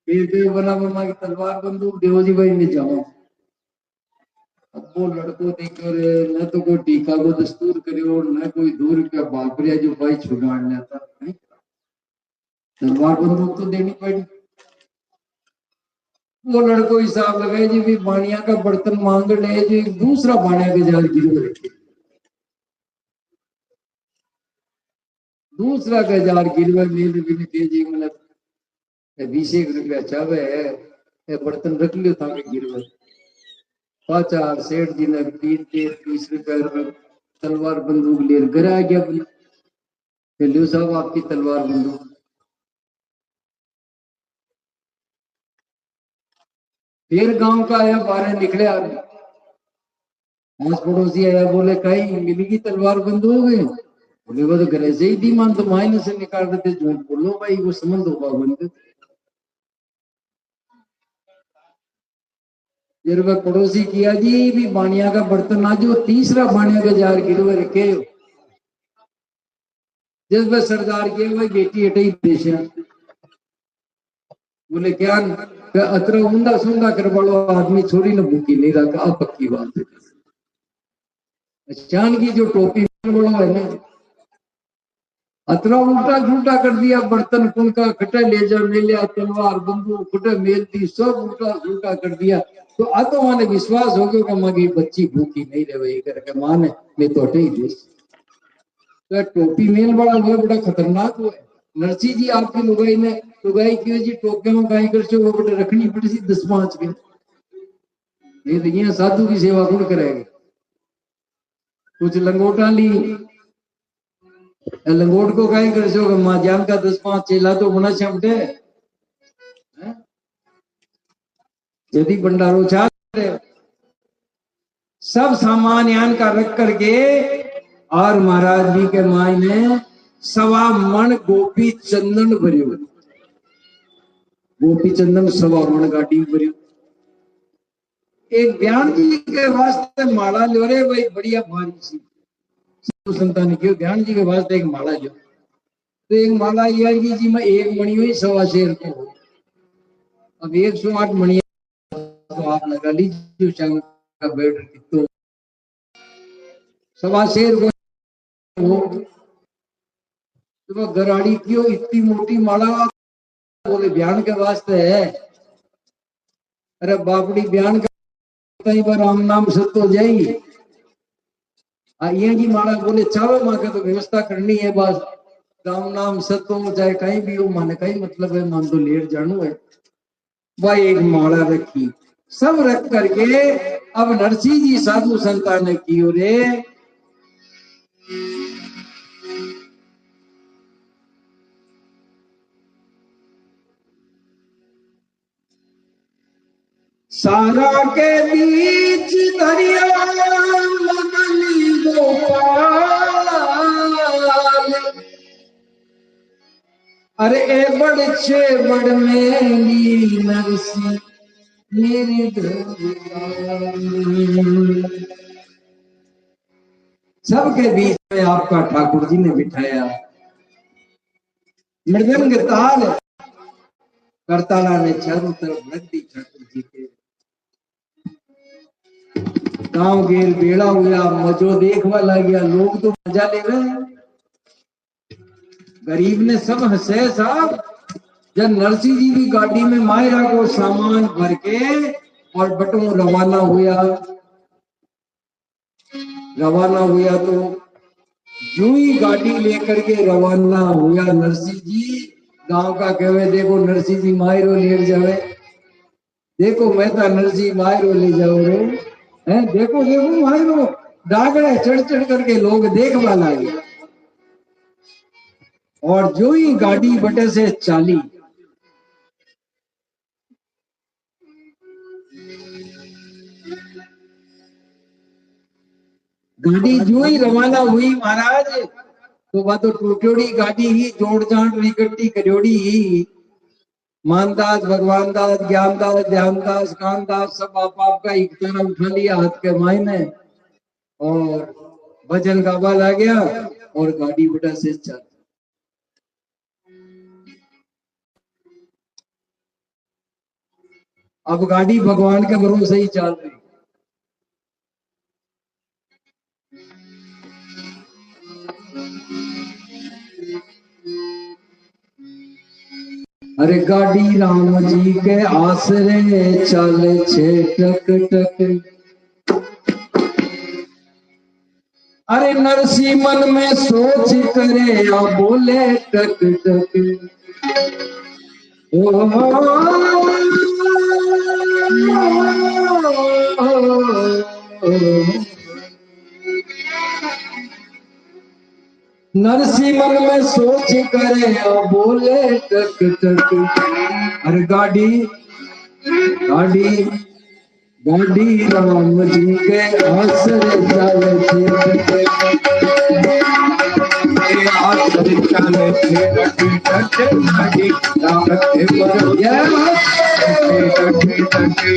फिर बना बना की तलवार बंदूक देव जी भाई ने जाओ। अब वो लड़को देकर न तो कोई टीका को दस्तूर करे और न कोई दूर का बापरिया जो भाई छुड़ाड़ लेता नहीं, तलवार बंदूक तो देनी पड़ी। वो लड़को हिसाब लगाए जी भी बाणिया का बर्तन मांग ले जी दूसरा बाणिया के जार गिरो रखे, दूसरा का जार गिरवा मेरे भी तेजी मतलब 20 रुपया चावे है बर्तन रख लियो था गिरवा पाचा सेठ जी ने 20-30 रुपया तलवार बंदूक ले घर आ गया। लियो साहब आपकी तलवार बंदूक फिर गांव का आया, बाहर निकले आदमी, आस पड़ोसी आया, बोले कहीं मिलेगी तलवार बंदूक? बोले वो तो घर से ही दी, मान तो मायने से निकाल देते, झूठ बोलो भाई, वो संबंध होगा बनते। फिर वह पड़ोसी किया जी भी बानिया का बर्तन आज वो तीसरा बानिया का जार गिरवे रखे, जिस वह सरदार के वह बेटी हटे ही देश। बोले क्या अतरा ऊंधा सूंधा कर वालो आदमी छोड़ी न भूखी नहीं रखा, अब पक्की बात है। चांद की जो टोपी वाला है ना, अतरा उल्टा झूठा कर दिया, बर्तन कुन का खटे ले जा, ले लिया तलवार बंदूक खटे मेल दी, सब उल्टा झूठा कर दिया। तो आ तो माने विश्वास हो गया कि मगी बच्ची भूखी नहीं रहे वही करके माने मैं तो हटे ही देश। तो टोपी मेल वाला हुआ बड़ा खतरनाक हुआ है। नरसी जी आपकी लुगाई ने लुगाई क्यों जी टोपे में गाय कर वो बड़े रखनी पड़ी सी 10-5 के, ये तो यहाँ साधु की सेवा कौन करेगा। कुछ लंगोटा ली, लंगोट को गाय कर सो माँ जान का 10-5 चेला तो बना चमटे यदि भंडारो चाह सब सामान यान का रख करके, और महाराज जी के माई ने 1.25 मन गोपी चंदन भरियो, गोपी चंदन 1.25 मन गाड़ी भरियो। एक ज्ञान जी के वास्ते माला लो रे भाई, बढ़िया भारी सी संतान क्यों ज्ञान जी के वास्ते एक माला लो, तो एक माला यार जी में एक मणि हुई 1.25 शेर को। अब 108 मणि तो आप लगा लीजिए शंख का बेड तो 1.25 शेर को। तो गराड़ी क्यों इतनी मोटी माला? बोले बयान के वास्ते है। अरे बापड़ी बयान का कई बार राम नाम सत्य हो जाएगी, ये जी माला बोले चारों माँ का तो व्यवस्था करनी है, बस राम नाम सत्य हो चाहे कहीं भी हो, माने कहीं मतलब है, मान तो लेट जानू है। वह एक माला रखी, सब रख करके अब नरसिंह जी साधु संतान ने की रे, सारा के बीच दरिया मगली गोपाल, अरे ए बड़ छे बड़ मेरी नरसी मेरी सबके बीच में आपका ठाकुर जी ने बिठाया। मृदंग ताल करताला ने चारों तरफ रख दी ठाकुर जी के। गांव गेल बेड़ा हुआ, मजो देखवा लग गया, लोग तो मजा ले रहे हैं, गरीब ने सब हंसे साहब। जब नरसिंह जी की गाड़ी में मायरा को सामान भर के और बटों रवाना हुआ तो यूं ही गाड़ी लेकर के रवाना हुआ नरसिंह जी। गांव का कहे देखो नरसिंह जी मायरो ले जावे, देखो मैं तो नरसिंह मायरो ले जाओ रे, है देखो देखो मायरो डागड़े चढ़ चढ़ करके लोग देखवा लगे। और जो ही गाड़ी बटे से चाली, गाड़ी जो ही रवाना हुई महाराज, तो वह तो टूटोड़ी गाड़ी ही जोड़ जाट इकट्ठी करोड़ी ही। मानदास भगवान दास ज्ञानदास ध्यानदास कानदास सब आपका एक तरह उठा लिया हाथ के मायने, और भजन गावा ला गया और गाड़ी बटा से चल। अब गाड़ी भगवान के भरोसे ही चल रही। अरे गाड़ी राम जी के आसरे चल छे टक टक, अरे नरसी मन में सोच करे या बोले टक टक। नरसी मन में सोच करे या बोले टक टक। अरे गाड़ी गाड़ी गाड़ी राम जी के आसरे चले थे, आसरे चले थे, डटे डटे गाड़ी राम के भरोसे, डटे डटे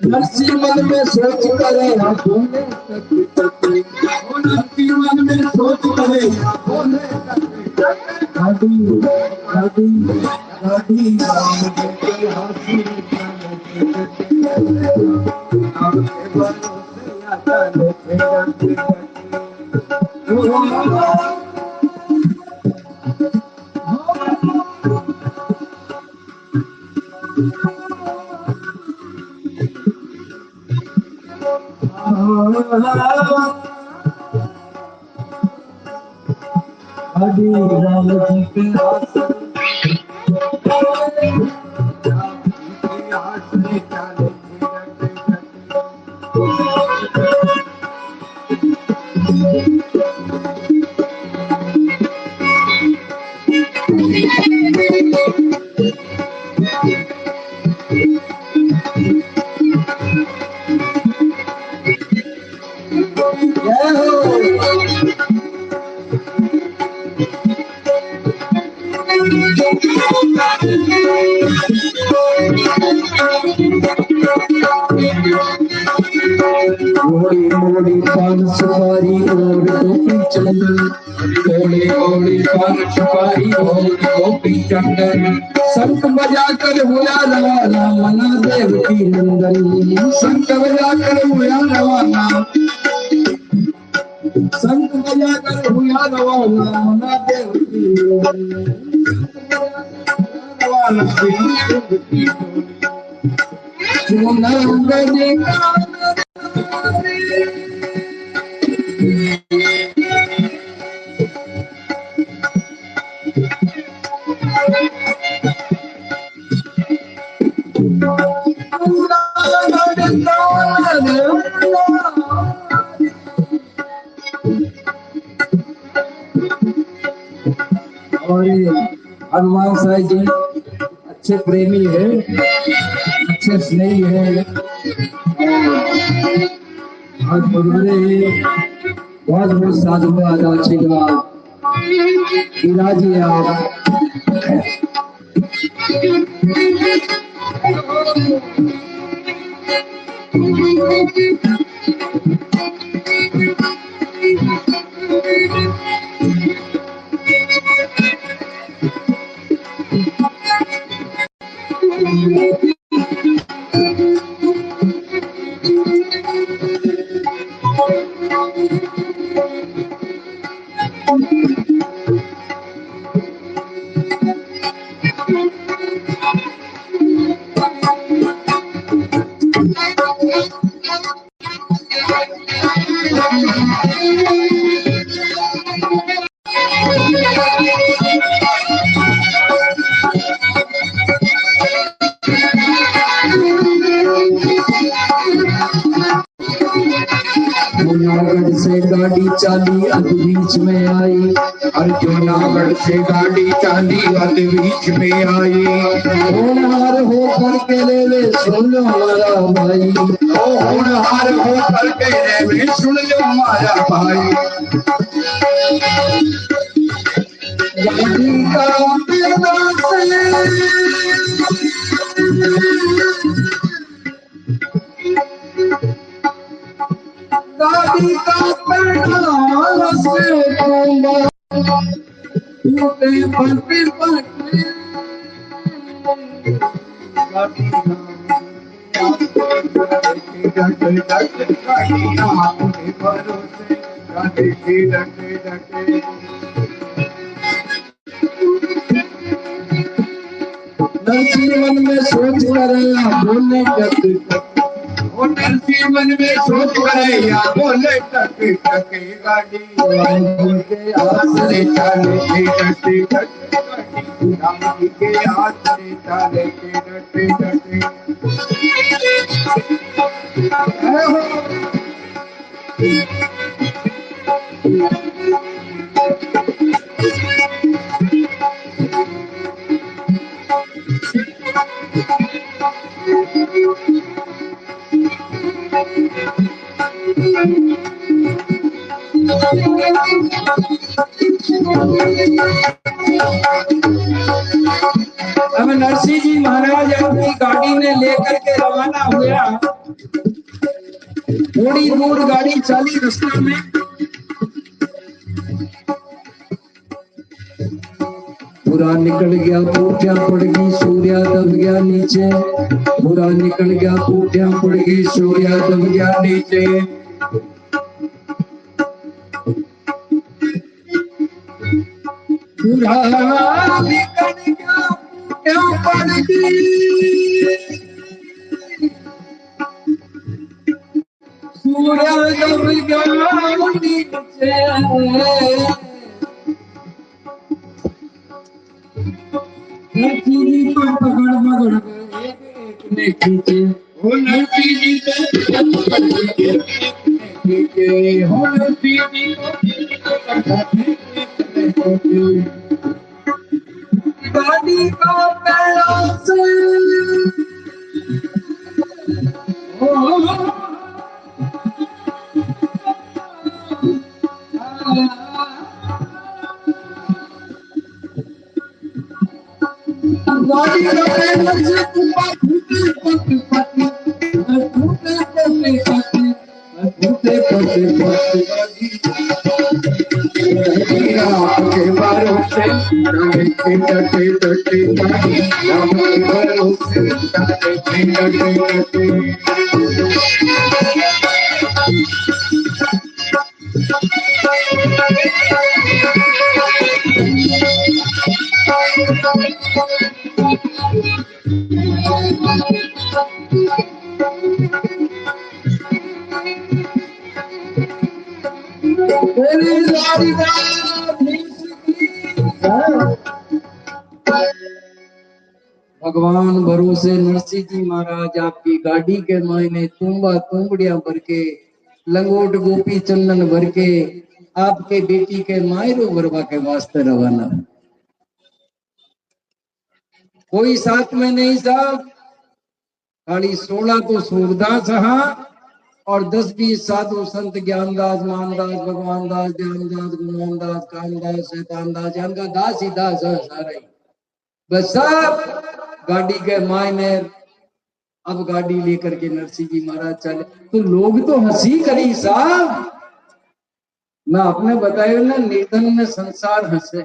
नरसी मन में सोच करे आंखों में तकी तकी, नरसी मन में सोच करे आंखों में तकी तकी, गाड़ी गाड़ी गाड़ी राम जी के हाथी राम के भरोसे आता लेके डटे गाड़ी राम जी के आसरे चले मोड़ी मोड़ी पान सुपारी और गोपी चंदन, मोड़ी मोड़ी पान सुपारी और गोपी चंदन, शंख बजाकर हुआ रवाना मना देव की नंदन, शंख बजाकर हुआ रवाना, शंख बजाकर हुआ रवाना मना देव की नंदन, रवाना देव की और हनुमान साहब जी अच्छे प्रेमी है, अच्छे स्नेही है, बहुत बुरे बहुत बहुत साधुवाद आशीर्वाद विराजिए आप। जूनागढ़ से गाड़ी चाली अध बीच में आई, और जूनागढ़ से गाड़ी चाली अध बीच में आई, होनहार हो करके ले ले सुन लो हमारा भाई, होनहार हो करके ले ले सुन लो हमारा भाई, गाड़ी का गाड़ी का पेट्रोल से टूटे पलपी पलपी, गाड़ी डटे डटे गाड़ी राम के भरोसे, डटे डटे डटे नरसी मन में सोच कर बोले टक टक, वो नरसी मन में सोच करे या बोले टक टक गाड़ी राम के आसरे चाले के डटे डटे राम जी के आसरे चाले के डटे डटे अब नरसिंह जी महाराज अपनी गाड़ी ने लेकर के रवाना हुआ। थोड़ी दूर गाड़ी चली, रास्ते में बुरा निकल गया पूठिया पड़ गई, सूर्या दब गया नीचे। बुरा निकल गया पूठिया पड़ गई, सूर्या दब गया नीचे। बुरा निकल गया पूठिया पड़ गई, सूर्या दब गया नीचे। नरसी जी तो पकड़ पकड़ एक ने खींचे, वो नरसी जी को खींचे हो नरसी जी को गाड़ी को पैरों से गाड़ी को पैरों से फूटे फूटे फूटे फूटे फूटे राम के भरोसे चाले के डटे डटे राम के भरोसे चाले के डटे डटे भगवान भरोसे नरसिंह जी महाराज आपकी गाड़ी के मायने तुम्बा तुम्बड़िया भर के, लंगोट गोपी चंदन भर के आपके बेटी के मायरो भरवा के वास्ते रवाना। कोई साथ में नहीं साहब, खाली 16 तो सूरदास हाँ और 10-20 साधु संत ज्ञानदास, मानदास, भगवान दास, ध्यानदास, गुणवंतदास, कामदास, शैतानदास, इनका दास ही दास है सारे। बस सब गाड़ी के मायने अब गाड़ी लेकर के नरसिंह जी महाराज चले तो लोग तो हंसी करी साहब। मैं आपने बताया ना, निर्धन में संसार हंसे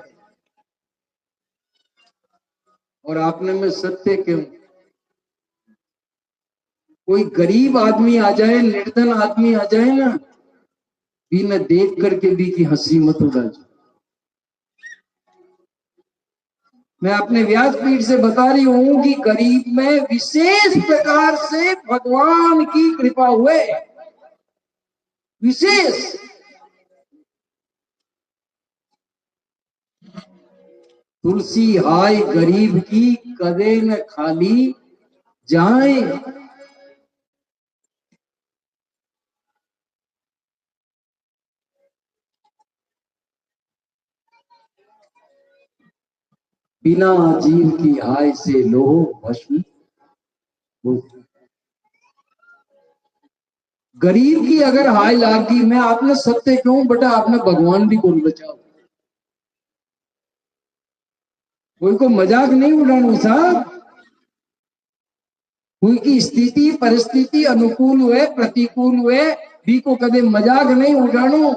और आपने में सत्य क्यों। कोई गरीब आदमी आ जाए, निर्धन आदमी आ जाए ना, बिना देख करके भी की हंसी मत उड़ा जाए। मैं अपने व्यासपीठ से बता रही हूं कि गरीब में विशेष प्रकार से भगवान की कृपा हुए, विशेष। तुलसी हाय गरीब की कदे न खाली जाए। बिना जीव की हाय से लोह भस्म। गरीब की अगर हाय लागी, मैं आपने सत्य क्यों बेटा, आपने भगवान भी बोल बचाओ। कोई को मजाक नहीं उड़ाना साहब। कोई की स्थिति परिस्थिति अनुकूल हुए प्रतिकूल हुए भी को कदे मजाक नहीं उड़ानो।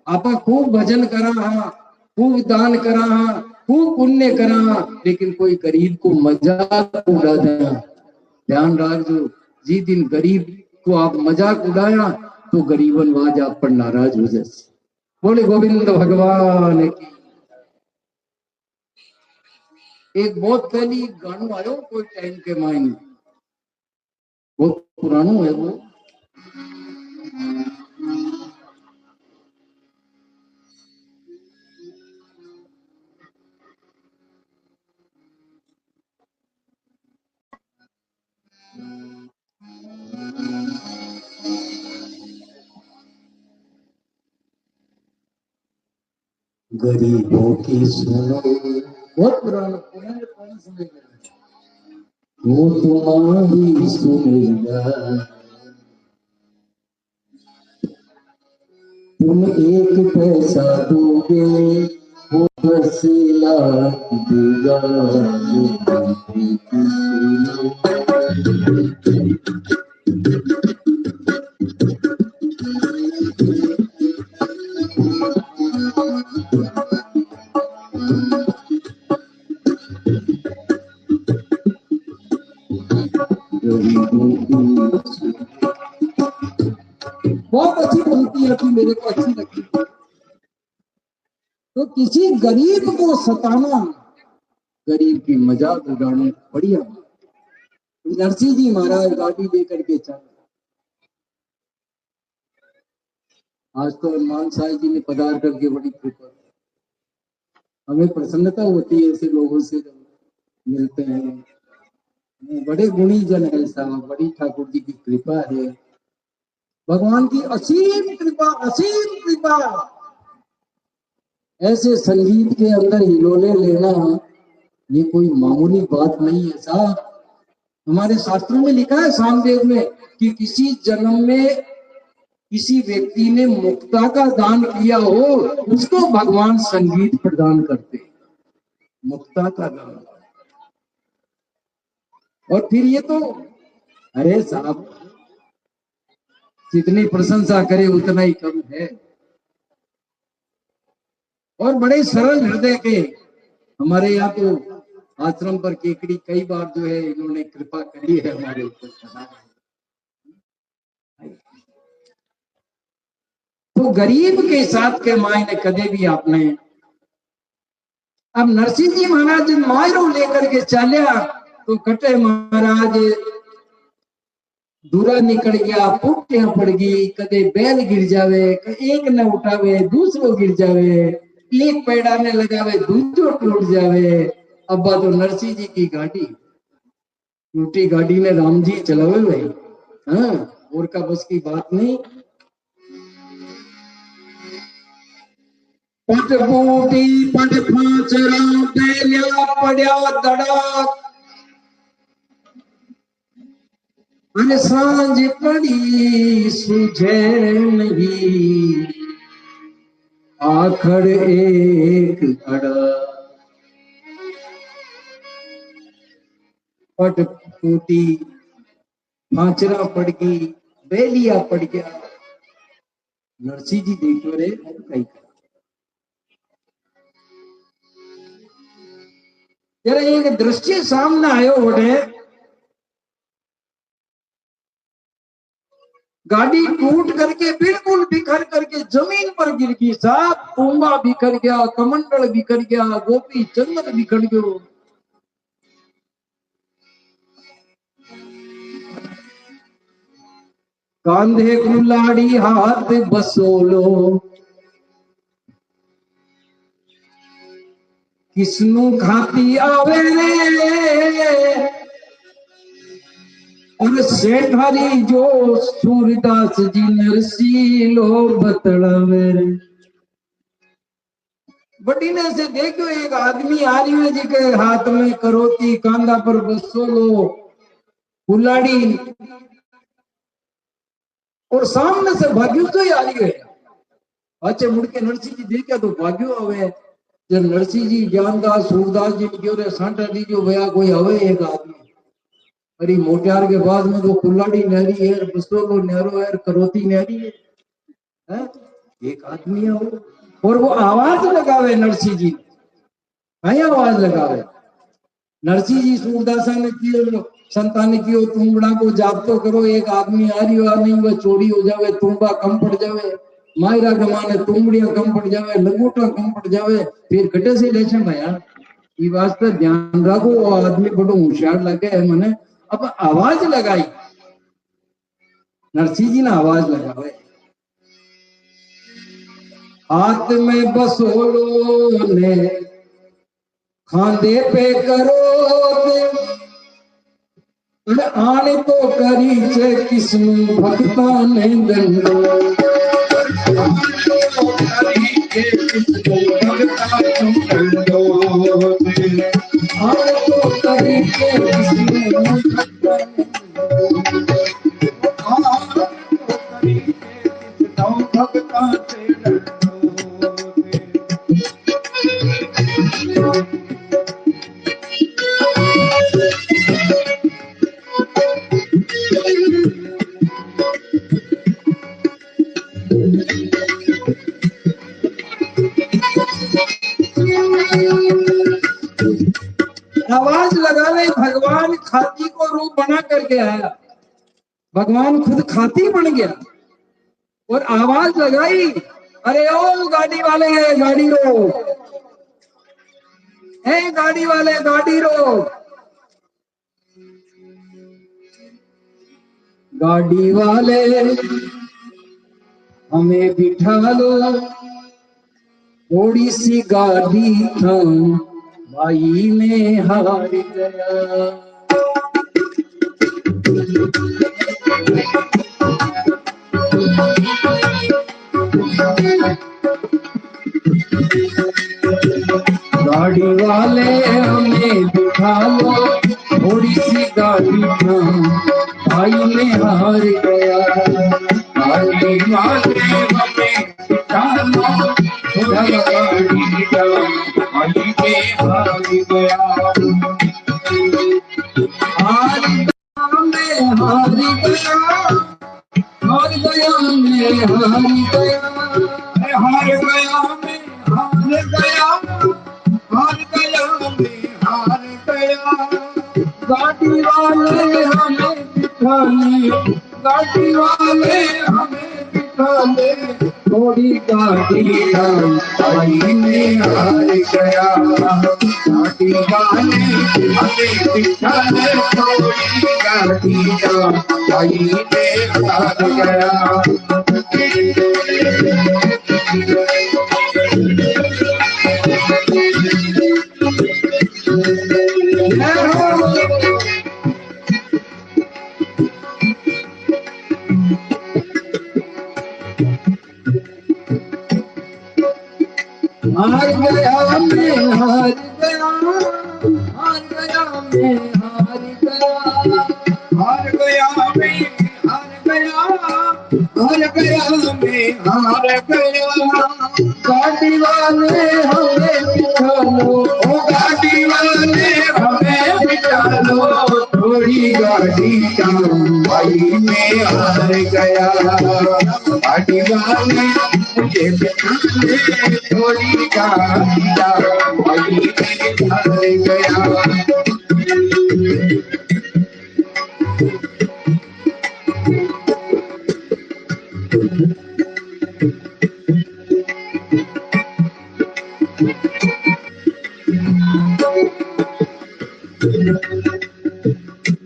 आप खूब भजन करा हाँ, खूब दान करा हाँ, खूब पुण्य करा हाँ, लेकिन कोई गरीब को मजाक उड़ा देना ध्यान रखो। जी दिन गरीब को आप मजाक उड़ाया तो गरीबन वाज आप पर नाराज हो जाए। बोले गोविंद भगवान की। एक बहुत पहली गानों आयो कोई टाइम के मायने, बहुत पुरानो है वो। गरीबों की सुनो, बहुत पुराना पुराने पुराने समय का, वो तुम्हारी सुनेगा, तुम एक पैसा दोगे वो 10 लाख देगा, गरीबों की सुनो। बहुत अच्छी पंक्ति थी, मेरे को अच्छी लगी। तो किसी गरीब को सताना, गरीब की मजाक उड़ाना बढ़िया। नरसिंह जी महाराज गाड़ी लेकर के चल, आज तो हनुमान साहिब जी ने पधार करके बड़ी कृपा, हमें प्रसन्नता होती है ऐसे लोगों से मिलते हैं। बड़े गुणी जन है साहब, बड़ी ठाकुर जी की कृपा है, भगवान की असीम कृपा, असीम कृपा। ऐसे संगीत के अंदर हिलोले लेना ये कोई मामूली बात नहीं है साहब। हमारे शास्त्रों में लिखा है सामवेद में कि किसी जन्म में किसी व्यक्ति ने मुक्ता का दान किया हो, उसको भगवान संगीत प्रदान करते, मुक्ता का दान। और फिर ये तो अरे साहब, जितनी प्रशंसा करे उतना ही कम है। और बड़े सरल हृदय के हमारे यहाँ तो आश्रम पर केकड़ी कई बार जो है इन्होंने कृपा करी है हमारे ऊपर। तो गरीब के साथ के मायने कदे भी आपने, अब नरसिंह जी महाराज मायरो लेकर के चलिया तो कटे महाराज दूरा निकल गया, पुट्टियां पड़ गई, कदे बैल गिर जावे, एक न उठावे दूसरो गिर जावे, एक पैड़ा ने लगावे दूसरो टूट जावे। अब्बा तो नरसिंह जी की गाड़ी, टूटी गाड़ी ने राम जी चलावे भाई, हाँ, और का बस की बात नहीं। पट बूटी पट फांचरा बेलिया पड़िया दड़ाक, अरे सांझ पड़ी सूझे नहीं, आखड़ एक अड़ा। पट टूटी, फांचरा पड़ गई, बेलिया पड़ गया। नरसिंह जी देखो रे कई जरा एक दृश्य सामने आयो होने, गाड़ी टूट करके बिल्कुल बिखर करके जमीन पर गिर गई साहब, कुंभा बिखर गया, कमंडल बिखर गया, गोपी चंदन बिखर गयो। कांधे कुलाड़ी हाथ बसोलो, किसनु खाती आवे रे, और सेठारी जो सूरदास जी नरसीलो बतड़ावे रे। बड़ी ने से देखो एक आदमी आ रही है जी के हाथ में करोती, कांधा पर बसोलो कुलाड़ी, और सामने से भाग्यो तो ही आ रही है। अच्छा मुड़ के नरसिंह जी देखा तो भाग्यो आवे, जब नरसिंह जी ज्ञानदास सूरदास जी क्यों रे सांटा दी जो भैया कोई हवे एक आदमी, अरे मोटियार के बाद में तो कुल्लाड़ी नहरी है, बसोलो नहरो है, करोती नहरी है, एक आदमी है वो। और वो आवाज लगावे नरसिंह जी, कहीं आवाज लगावे नरसिंह जी सूरदासा ने कियो, संतान ने कियो, तुम्बड़ा को जाप तो करो, एक आदमी आ रही हो नहीं वह चोरी हो जावे, तुम्बा कम पड़ जावे, मायरा गमाने तुमड़िया कम पड़ जावे, लंगोटा कम पड़ जावे, फिर कटे से लेशन भैया ये वास्ते ध्यान रखो। वो आदमी बड़ो होशियार लगे मैंने अब आवाज लगाई, नरसिंह जी ने आवाज लगावे, हाथ में बसोलो ने खांदे पे करो आने तो करी छे किस्म भक्ता ने दंडो आने तो करी छे किस्म भक्ता आवाज लगा ले। भगवान खाती को रूप बना करके आया, भगवान खुद खाती बन गया और आवाज लगाई, अरे ओ गाड़ी वाले है गाड़ी रो, है गाड़ी वाले गाड़ी रो, गाड़ी वाले हमें बिठा लो, थोड़ी सी गाड़ी था भाई में हार गया। गाड़ी वाले हमें बिठा लो, थोड़ी सी गाड़ी था भाई में हार गया। गाड़ी वाले हमें बिठा लो, थोड़ी गाड़ी था भाई में हार गया। हार गया मैं हार गया, हार गया मैं हार गया, हार गया मैं हार गया, हार गया मैं हार गया। गाड़ी वाले हमें बिठा ले, गाड़ी वाले हमें बिठा ले, थोड़ी गाड़ी भाई में हार गया। गाड़ी वाले हमें बिठा ले, थोड़ी गाड़ी भाई में हार गया। हार गया मैं हार गया, हार गया मैं हार गया, हार गया मैं हार गया, हार गया मैं हार गया। गाड़ी वाले हमें बिठा लो, ओ गाड़ी वाले हमें बिठा लो, थोड़ी गाड़ी भाई में हार गया। गाड़ी वाले मुझे बिठा ले, थोड़ी गाड़ी भाई में हार गया।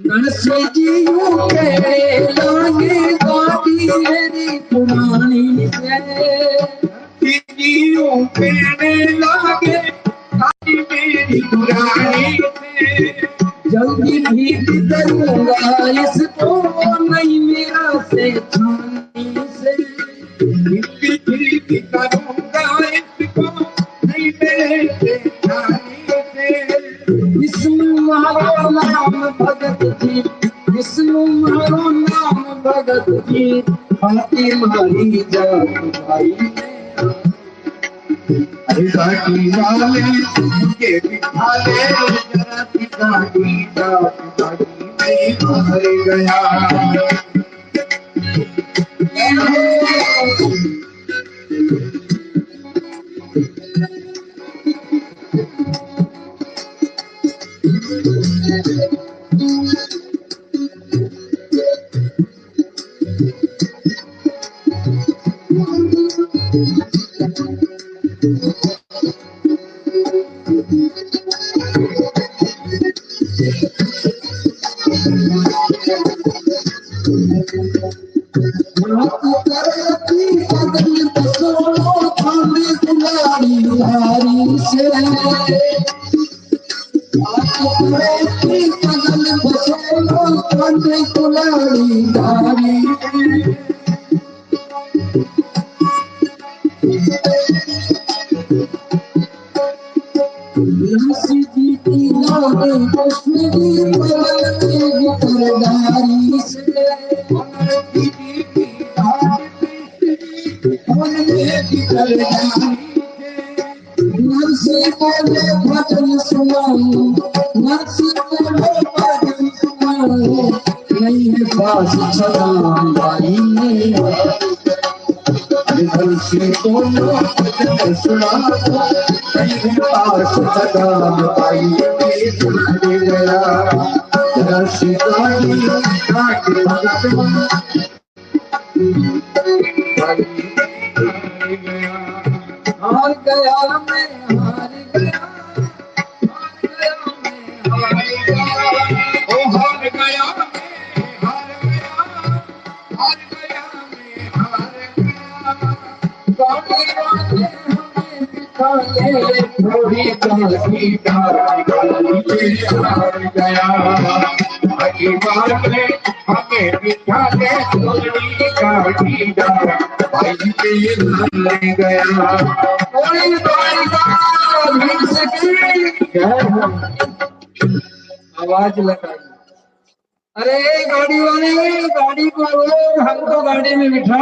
नरसिंह जी यूं कहने लागे, गाड़ी मेरी पुरानी से, दीदियों कहने लगे गाड़ी मेरी पुरानी से, जल्दी ठीक करूंगा इसको नहीं मेरा से छानी से, ठीक करूंगा इसको नहीं मेरे से छानी से। विष्णु मारो नाम भगत जी, विष्णु मारो नाम भगत जी, हाथी मारी जात भाई मेरा। अरे गाड़ी वाले मुझे बिठा ले, जरा सी गाड़ी में हार गया। नरसी जी की लागे कश्मीरी पवन में गिरधारी से नरसी जी की लागे पवन में गिरधारी नरसी बोले भजन सुनाओ, नरसी बोले भजन सुनाओ, नहीं है पास सदा बाई में। नरसी बोले भजन सुनाओ, नहीं है पास सदा बाई में सुन गया। नरसी गाड़ी घाट भगत हार गया मैं हार गया, हार गया मैं हार गया। हार गया हार गया हार गया गाड़ी वाले हमें बिठा ले, थोड़ी काशी गली में हार गया। अजी बात में हमें बिठा ले थोड़ी काशी भाई पे ले गया। कोई बारिका मिल सके, आवाज लगाई। अरे गाड़ी वाले, गाड़ी को रोक, हमको गाड़ी में बिठा।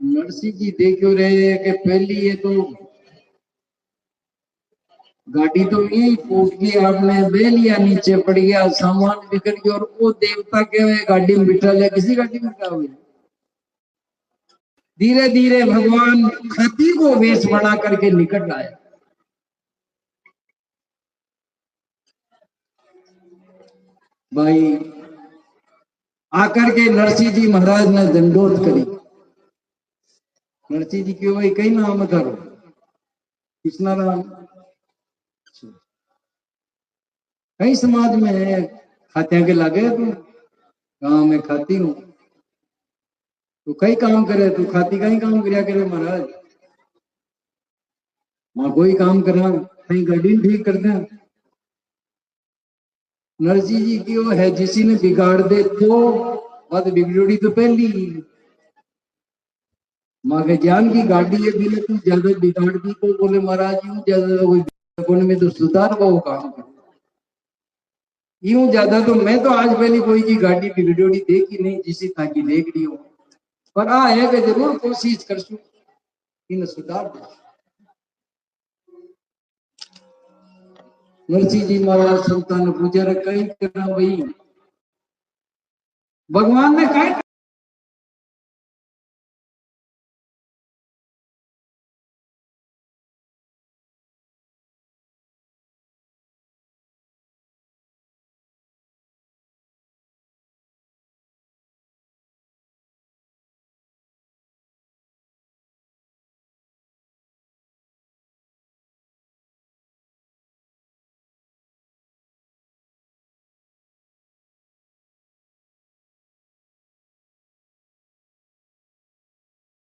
नरसी जी देखो रहे कि पहली ये तो गाड़ी तो यही फूट गई, आपने बे लिया, नीचे पड़ गया, सामान बिगड़ गया, और वो देवता के हुए गाड़ी में बिठा लिया। किसी गाड़ी में क्या हुई? धीरे धीरे भगवान हाथी को वेश बना करके निकट आए। भाई आकर के नरसी जी महाराज ने दंडोत करी। नरसी जी क्यों भाई कहीं नाम करो, कृष्णा राम कई समाज में है, खात्या के लागे तू, गांव में खाती हूँ, तू कई काम करे, तू खाती कहीं काम करया करे महाराज, वहां कोई काम करा कहीं गाड़ी ठीक कर दे। नरसी जी की वो है, जिसी ने बिगाड़ दे तो बात बिगड़ी तो पहली। माँ के ज्ञान की गाड़ी है, बिना तू ज्यादा बिगाड़ दी तो बोले महाराज यूं ज्यादा कोई में तो सुधार वो काम कर, यूं ज्यादा तो मैं तो आज पहले कोई की गाड़ी बिगड़ी देखी नहीं, जिसी ताकि देख रही हो, पर आ है कि जरूर कोशिश करसू इन सुधार दे। नरसी जी महाराज संतान पूजा कई करना भाई, भगवान ने कहा